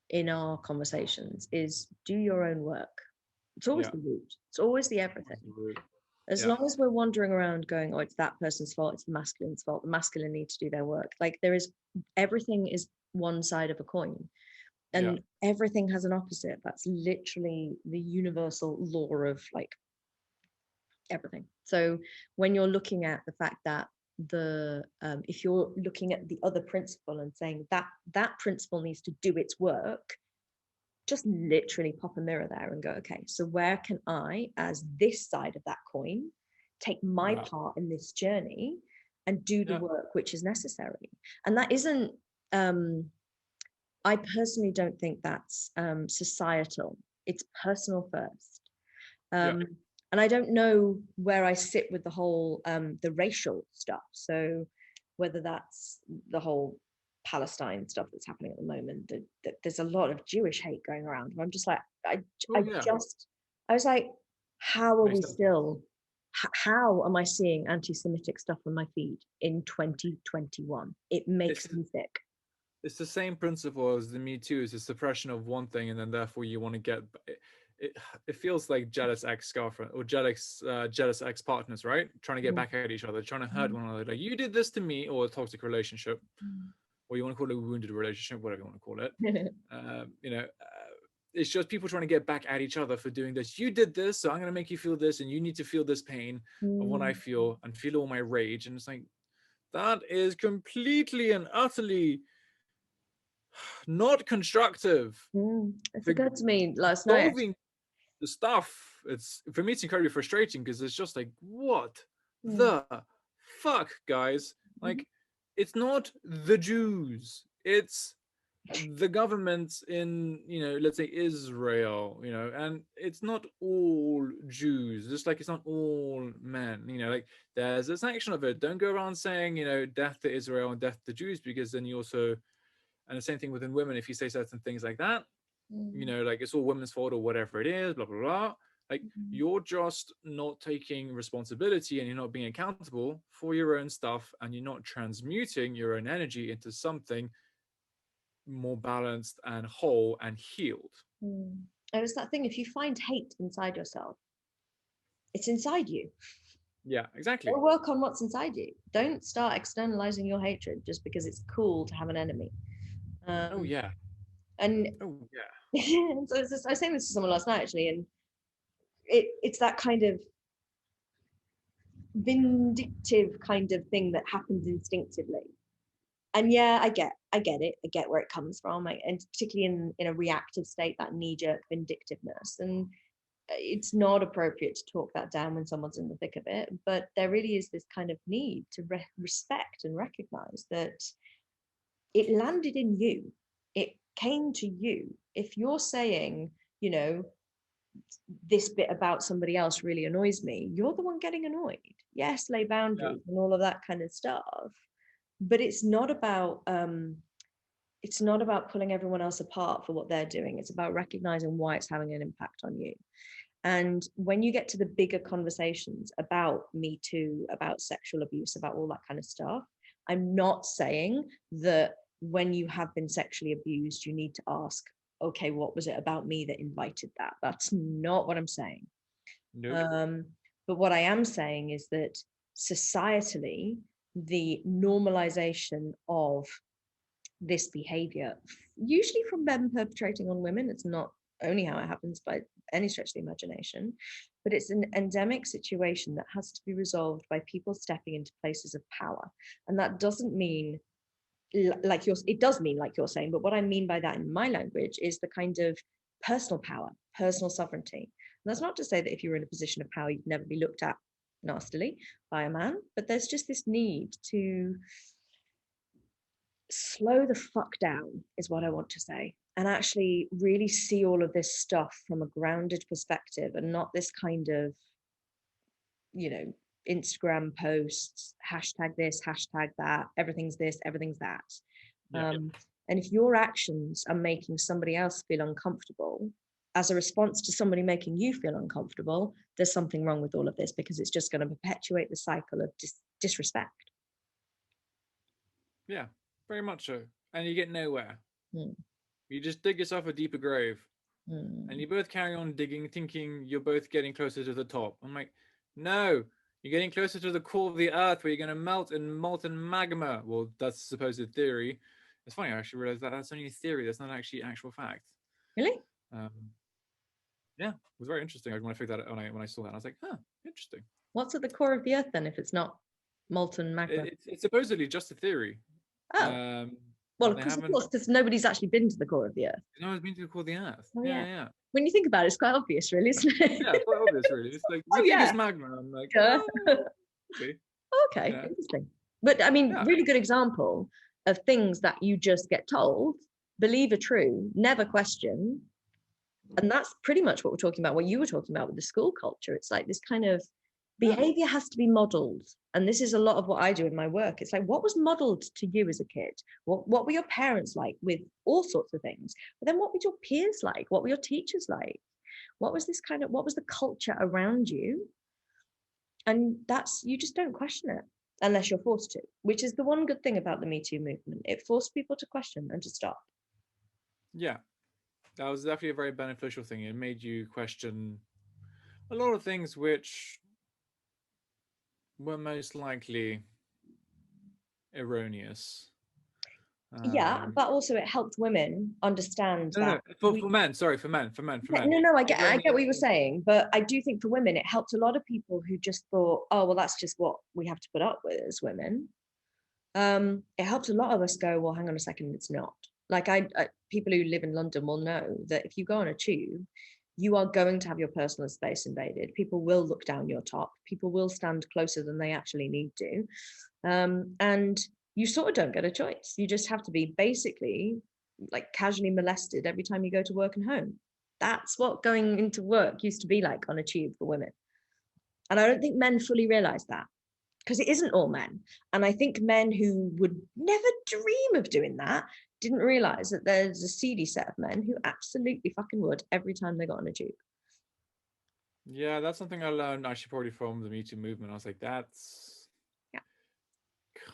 B: in our conversations is do your own work. It's always the root. It's always the everything. As
A: Yeah.
B: long as we're wandering around going, oh, it's that person's fault, it's the masculine's fault, the masculine need to do their work. Like there is, everything is one side of a coin,
A: Yeah.
B: and everything has an opposite. That's literally the universal law of like everything. So when you're looking at the fact that the if you're looking at the other principle and saying that that principle needs to do its work, just literally pop a mirror there and go, okay, so where can I, as this side of that coin, take my
A: Yeah.
B: part in this journey and do the
A: Yeah.
B: work which is necessary? And that isn't, I personally don't think that's societal. It's personal first.
A: Yeah.
B: And I don't know where I sit with the whole the racial stuff. So whether that's the whole Palestine stuff that's happening at the moment, that there's a lot of Jewish hate going around. And I'm just like,
A: Oh yeah.
B: I was like, how are we
A: Makes sense.
B: still? How am I seeing anti-Semitic stuff on my feed in 2021? It makes me sick.
A: It's the same principle as the Me Too. It's a suppression of one thing, and then therefore you want to get it. It feels like jealous ex-girlfriend or jealous ex-partners, right? Trying to get back at each other, trying to hurt one another. Like you did this to me, or a toxic relationship, or you want to call it a wounded relationship, whatever you want to call it. You know, it's just people trying to get back at each other for doing this. You did this, so I'm going to make you feel this, and you need to feel this pain of what I feel and feel all my rage. And it's like that is completely and utterly not constructive.
B: It occurred to me last night.
A: Solving the stuff, it's for me, it's incredibly frustrating because it's just like, what the fuck, guys? Like, it's not the Jews, it's the government in, you know, let's say Israel, you know, and it's not all Jews, just like it's not all men, you know, like there's a section of it. Don't go around saying, you know, death to Israel and death to Jews, because then you also, and the same thing within women, if you say certain things like that, you know, like it's all women's fault or whatever it is, blah blah blah, like you're just not taking responsibility and you're not being accountable for your own stuff, and you're not transmuting your own energy into something more balanced and whole and healed.
B: And it's that thing, if you find hate inside yourself, it's inside you.
A: Yeah, exactly.
B: Go work on what's inside you. Don't start externalizing your hatred just because it's cool to have an enemy.
A: Oh yeah.
B: And
A: Oh yeah.
B: so I was saying this to someone last night actually, and it's that kind of vindictive kind of thing that happens instinctively. And yeah, I get it. I get where it comes from, and particularly in a reactive state, that knee-jerk vindictiveness. And it's not appropriate to talk that down when someone's in the thick of it. But there really is this kind of need to respect and recognize that it landed in you. It came to you. If you're saying, you know, this bit about somebody else really annoys me, you're the one getting annoyed. Yes, lay boundaries and all of that kind of stuff. But it's not about pulling everyone else apart for what they're doing. It's about recognizing why it's having an impact on you. And when you get to the bigger conversations about Me Too, about sexual abuse, about all that kind of stuff, I'm not saying that when you have been sexually abused, you need to ask, okay, what was it about me that invited that? That's not what I'm saying.
A: Nope.
B: But what I am saying is that societally, the normalization of this behavior, usually from men perpetrating on women, it's not only how it happens by any stretch of the imagination, but it's an endemic situation that has to be resolved by people stepping into places of power. And that doesn't mean it does mean like you're saying, but what I mean by that in my language is the kind of personal power, personal sovereignty. And that's not to say that if you're in a position of power, you'd never be looked at nastily by a man, but there's just this need to slow the fuck down, is what I want to say, and actually really see all of this stuff from a grounded perspective, and not this kind of, you know, Instagram posts, hashtag this, hashtag that, everything's this, everything's that.
A: Yeah.
B: And if your actions are making somebody else feel uncomfortable as a response to somebody making you feel uncomfortable, there's something wrong with all of this, because it's just going to perpetuate the cycle of disrespect.
A: Yeah, very much so. And you get nowhere.
B: Mm.
A: You just dig yourself a deeper grave.
B: Mm.
A: And you both carry on digging, thinking you're both getting closer to the top. I'm like, No, you're getting closer to the core of the earth where you're going to melt in molten magma. Well, that's supposed theory. It's funny, I actually realized that that's only a theory. That's not actually actual fact.
B: Really?
A: Um, yeah, it was very interesting. When I figured that out, when I saw that, I was like, huh, interesting.
B: What's at the core of the earth then if it's not molten magma?
A: It's supposedly just a theory.
B: Oh, well,
A: They
B: of
A: haven't.
B: course, because nobody's actually been to the core of the earth.
A: No one's been to the core of the earth.
B: Oh,
A: Yeah,
B: yeah.
A: yeah.
B: When you think about it, it's quite obvious, really, isn't
A: Yeah,
B: it?
A: quite obvious, really. It's like, we
B: Oh,
A: think
B: yeah.
A: it's magma. I'm like,
B: Yeah.
A: oh, okay.
B: Okay,
A: Yeah.
B: interesting. But I mean,
A: Yeah.
B: really good example of things that you just get told, believe are true, never question. And that's pretty much what we're talking about, what you were talking about with the school culture. It's like this kind of
A: Yeah.
B: behavior has to be modeled. And this is a lot of what I do in my work. It's like, what was modeled to you as a kid? What were your parents like with all sorts of things? But then what were your peers like? What were your teachers like? What was the culture around you? And that's, you just don't question it unless you're forced to, which is the one good thing about the Me Too movement. It forced people to question and to stop.
A: Yeah. That was definitely a very beneficial thing. It made you question a lot of things which were most likely erroneous.
B: Yeah, but also it helped women understand
A: No,
B: that
A: for men. Sorry, for men.
B: no, I get what
A: Erroneous.
B: you were saying, but I do think for women it helped a lot of people who just thought, oh well, that's just what we have to put up with as women. It helped a lot of us go, well, hang on a second, it's not. Like people who live in London will know that if you go on a tube, you are going to have your personal space invaded. People will look down your top. People will stand closer than they actually need to. And you sort of don't get a choice. You just have to be basically like casually molested every time you go to work and home. That's what going into work used to be like on a tube for women. And I don't think men fully realize that because it isn't all men. And I think men who would never dream of doing that didn't realize that there's a seedy set of men who absolutely fucking would every time they got on a tube.
A: Yeah, that's something I learned actually probably from the Me Too movement. I was like, that's
B: Yeah.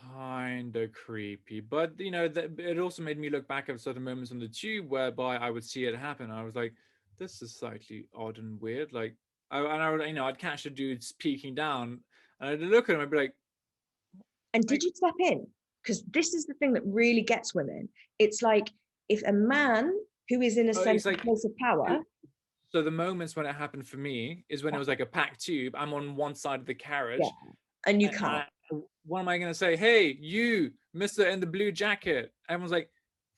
A: kind of creepy. But, it also made me look back at certain moments on the tube whereby I would see it happen. I was like, this is slightly odd and weird. Like, I'd catch the dudes peeking down and I'd look at him and I'd be
B: And did
A: like,
B: you step in? Because this is the thing that really gets women. It's like if a man who is in a
A: oh,
B: sense
A: it's
B: of
A: like,
B: place of power.
A: so the moments when it happened for me is when it was like a packed tube. I'm on one side of the
B: Yeah,
A: carriage.
B: and you
A: And
B: can't.
A: what am I going to say? Hey, you, Mister in the blue jacket. Everyone's like,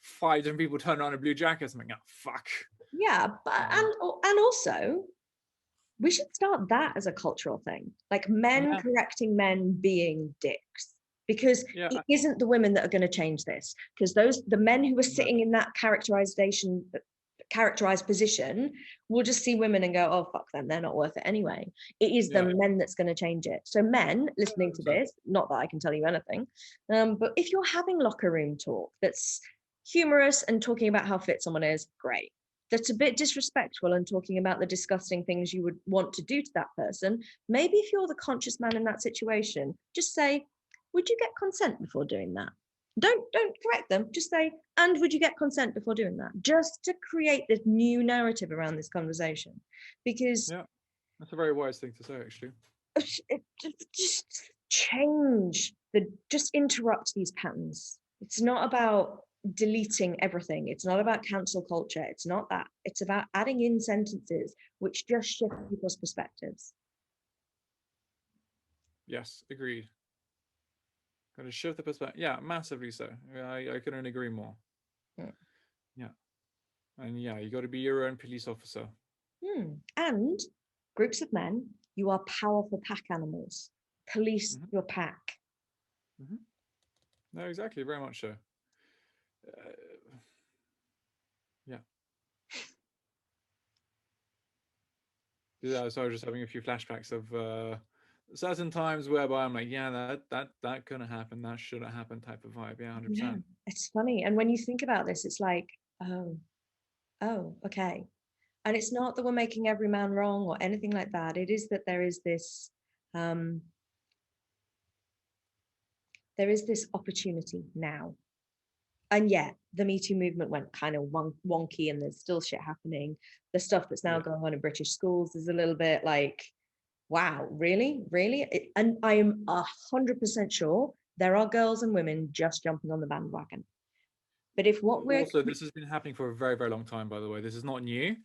A: 5 different people turn on a blue jacket. I'm like, oh, fuck.
B: Yeah, but and also we should start that as a cultural thing, like men
A: Yeah,
B: correcting men being dicks, because
A: yeah,
B: it isn't the women that are going to change this, because the men who are sitting in that characterized position will just see women and go, oh fuck them, they're not worth it anyway. It is the
A: yeah.
B: men that's going to change it. So men listening to
A: 100%.
B: this, not that I can tell you anything, but if you're having locker room talk that's humorous and talking about how fit someone is, great. That's a bit disrespectful and talking about the disgusting things you would want to do to that person, maybe if you're the conscious man in that situation, just say, would you get consent before doing that? Don't correct them, just say, and would you get consent before doing that? Just to create this new narrative around this conversation, because
A: Yeah, that's a very wise thing to say, actually.
B: it just just interrupt these patterns. It's not about deleting everything. It's not about cancel culture. It's not that. It's about adding in sentences which just shift people's perspectives.
A: Yes, agreed. Got to shift the perspective. Yeah, massively so. I couldn't agree more.
B: Hmm.
A: Yeah. And yeah, you got to be your own police officer.
B: And groups of men, you are powerful pack animals. Police your pack.
A: No, exactly. Very much so. Yeah. Yeah, so I was just having a few flashbacks of certain times whereby I'm like, yeah, that couldn't happen, that should have happened type of vibe. Yeah, 100%.
B: Yeah, it's funny. And when you think about this, it's like, oh, okay. And it's not that we're making every man wrong or anything like that. It is that there is this opportunity now. And yet the Me Too movement went kind of wonky, and there's still shit happening. The stuff that's now going on in British schools is a little bit like, wow, really? And I am 100% sure there are girls and women just jumping on the bandwagon. But if what we're
A: Also, this has been happening for a very, very long time, by the way. This is not new.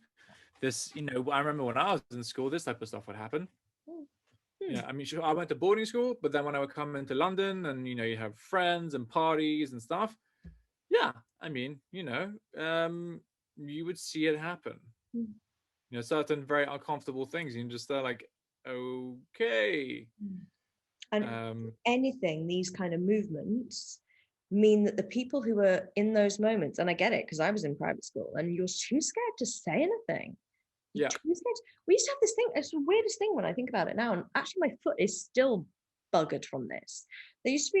A: This, I remember when I was in school, this type of stuff would happen.
B: Hmm.
A: Yeah, I mean, sure, I went to boarding school, but then when I would come into London and, you have friends and parties and stuff, yeah, I mean, you would see it happen.
B: Hmm.
A: Certain very uncomfortable things. You can just start like, okay.
B: And
A: Um,
B: anything, these kind of movements mean that the people who are in those moments, and I get it because I was in private school, and you're too scared to say anything. You're
A: yeah,
B: too scared. We used to have this thing, it's the weirdest thing when I think about it now, and actually my foot is still buggered from this. There used to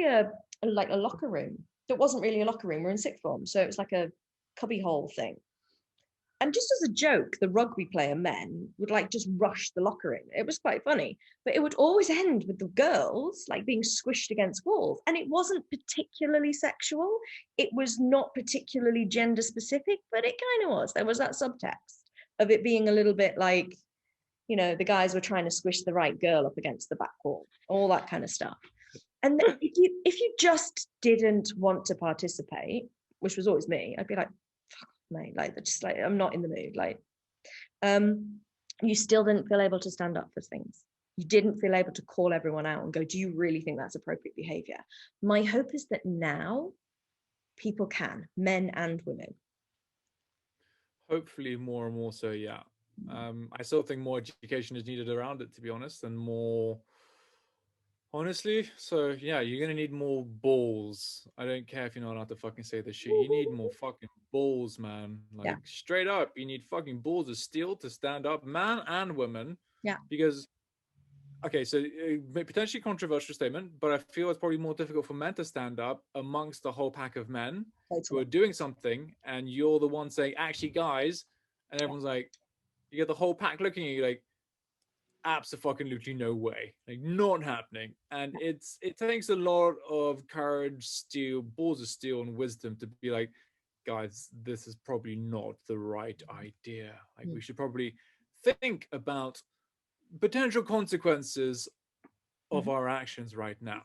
B: be like a locker room that wasn't really a locker room. We're in sixth form, so it was like a cubbyhole thing. And just as a joke, the rugby player men would like just rush the locker room. It was quite funny, but it would always end with the girls like being squished against walls. And it wasn't particularly sexual. It was not particularly gender specific, but it kind of was. There was that subtext of it being a little bit like, the guys were trying to squish the right girl up against the back wall, all that kind of stuff. And if you just didn't want to participate, which was always me, I'd be like, mate, like just like I'm not in the mood, like you still didn't feel able to stand up for things. You didn't feel able to call everyone out and go, do you really think that's appropriate behavior? My hope is that now people can, men and women.
A: hopefully more and more so, yeah. I still think more education is needed around it, to be honest, and more honestly. So yeah, you're gonna need more balls. I don't care if you're not allowed to fucking say this shit. You need more fucking balls, man.
B: Yeah.
A: Like straight up, you need fucking balls of steel to stand up, man and women.
B: Yeah.
A: Because okay, so potentially controversial statement, but I feel it's probably more difficult for men to stand up amongst the whole pack of men who are doing something, and you're the one saying, "Actually, guys," and everyone's like, you get the whole pack looking at you like, absolutely no way, like not happening. And it takes a lot of courage, steel, balls of steel, and wisdom to be like, guys, this is probably not the right idea. Like we should probably think about potential consequences of our actions right now.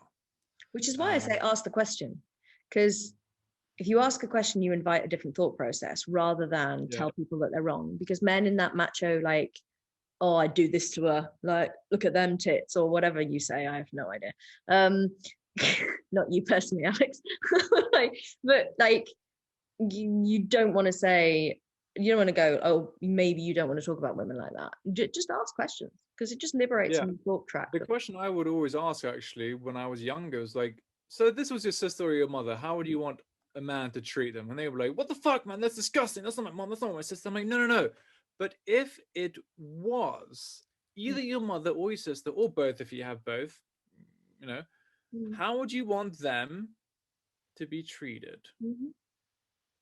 B: Which is why I say ask the question, because if you ask a question, you invite a different thought process rather than tell people that they're wrong. Because men in that macho, like, oh, I do this to her, like, look at them tits, or whatever you say, I have no idea. Not you personally, Alex. but like, you don't want to say, you don't want to go, oh, maybe you don't want to talk about women like that. Just ask questions, because it just liberates some thought track.
A: The question I would always ask, actually, when I was younger, was like, so this was your sister or your mother, how would you want a man to treat them? And they were like, what the fuck, man, that's disgusting, that's not my mom, that's not my sister. I'm like, no. But if it was either your mother or your sister, or both, if you have both, how would you want them to be treated?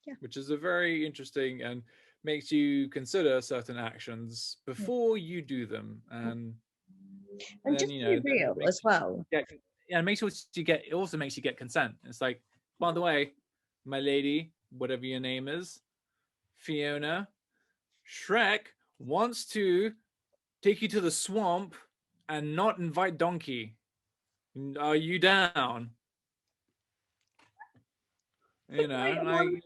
B: Yeah.
A: Which is a very interesting and makes you consider certain actions before you do them. And
B: then, just to be real as well.
A: It also makes you get consent. It's like, by the way, my lady, whatever your name is, Fiona, Shrek wants to take you to the swamp and not invite Donkey. Are you down? Like,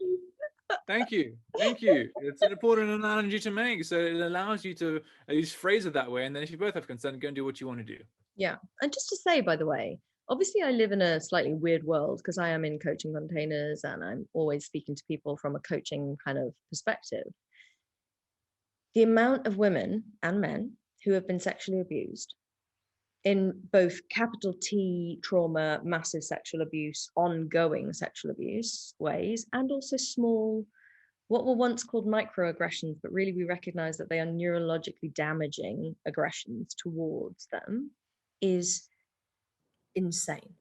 A: thank you. It's an important analogy to make, so it allows you to at least phrase it that way, and then if you both have consent, go and do what you want to do.
B: Yeah. And just to say, by the way, obviously I live in a slightly weird world because I am in coaching containers and I'm always speaking to people from a coaching kind of perspective. The amount of women and men who have been sexually abused in both capital T trauma, massive sexual abuse, ongoing sexual abuse ways, and also small, what were once called microaggressions, but really we recognize that they are neurologically damaging aggressions towards them, is insane.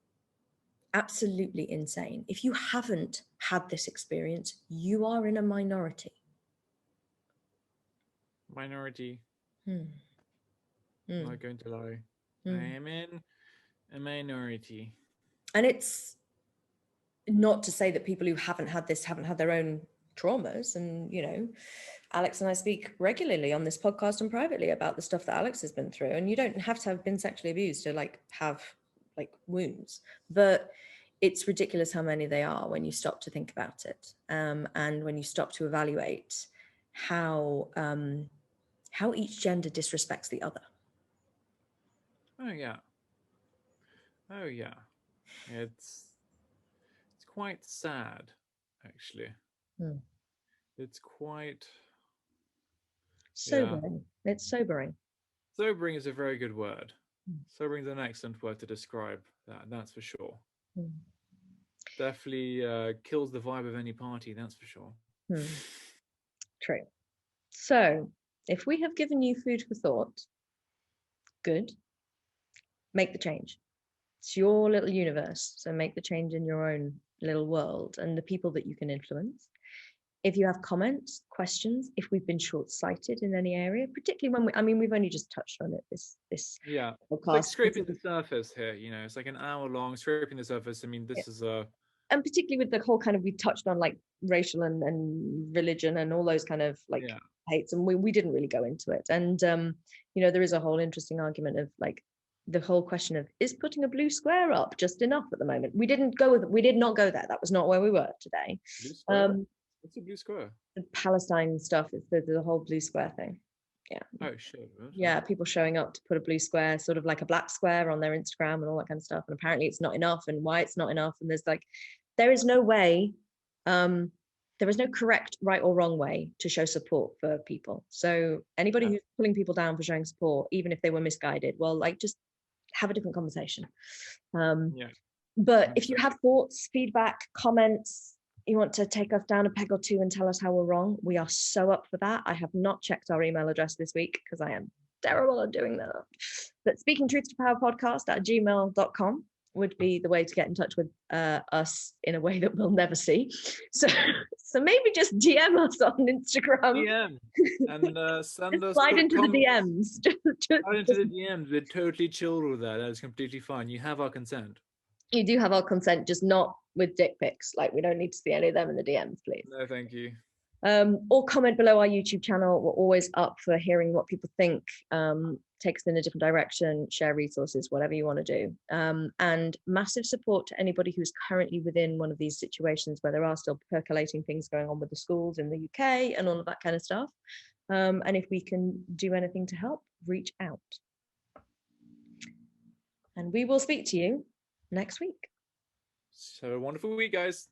B: Absolutely insane. If you haven't had this experience, you are in a minority.
A: Minority.
B: I'm
A: not going to lie. I am in a minority.
B: And it's not to say that people who haven't had this haven't had their own traumas. And, you know, Alex and I speak regularly on this podcast and privately about the stuff that Alex has been through. And you don't have to have been sexually abused to like have like wounds, but it's ridiculous how many they are when you stop to think about it, and when you stop to evaluate how each gender disrespects the other.
A: Oh yeah. Oh yeah. It's quite sad, actually. It's quite
B: sobering. Yeah. It's sobering.
A: Sobering is a very good word. Sobering is an excellent word to describe that. That's for sure. Definitely kills the vibe of any party. That's for sure.
B: True. So, if we have given you food for thought, good. Make the change. It's your little universe, so make the change in your own little world and the people that you can influence. If you have comments, questions, if we've been short-sighted in any area, particularly when we've only just touched on it this
A: yeah
B: podcast.
A: It's like scraping the surface here, you know, it's like an hour long, scraping the surface. I mean, this is a,
B: and particularly with the whole kind of, we touched on like racial and religion and all those kind of like hates, and we didn't really go into it. And you know, there is a whole interesting argument of like the whole question of, is putting a blue square up just enough at the moment? We did not go there. That was not where we were today.
A: What's a blue square?
B: The Palestine stuff is the whole blue square thing. Yeah.
A: Oh shit.
B: Yeah, people showing up to put a blue square, sort of like a black square, on their Instagram and all that kind of stuff. And apparently it's not enough, and why it's not enough. And there's like, there is no way, there is no correct right or wrong way to show support for people. So anybody who's pulling people down for showing support, even if they were misguided, well, like, just have a different conversation. But if you have thoughts, feedback, comments, you want to take us down a peg or two and tell us how we're wrong, we are so up for that. I have not checked our email address this week because I am terrible at doing that. But speakingtruthtopowerpodcast@gmail.com would be the way to get in touch with us in a way that we'll never see. So maybe just DM us on Instagram.
A: DM and send us.
B: Slide into the DMs.
A: Slide into the DMs. We're totally chill with that. That's completely fine. You have our consent.
B: You do have our consent, just not with dick pics. Like, we don't need to see any of them in the DMs, please.
A: No, thank you.
B: Or comment below our YouTube channel. We're always up for hearing what people think. Take us in a different direction, share resources, whatever you want to do. And massive support to anybody who's currently within one of these situations where there are still percolating things going on with the schools in the UK and all of that kind of stuff. And if we can do anything to help, reach out. And we will speak to you next week.
A: So, a wonderful week, guys.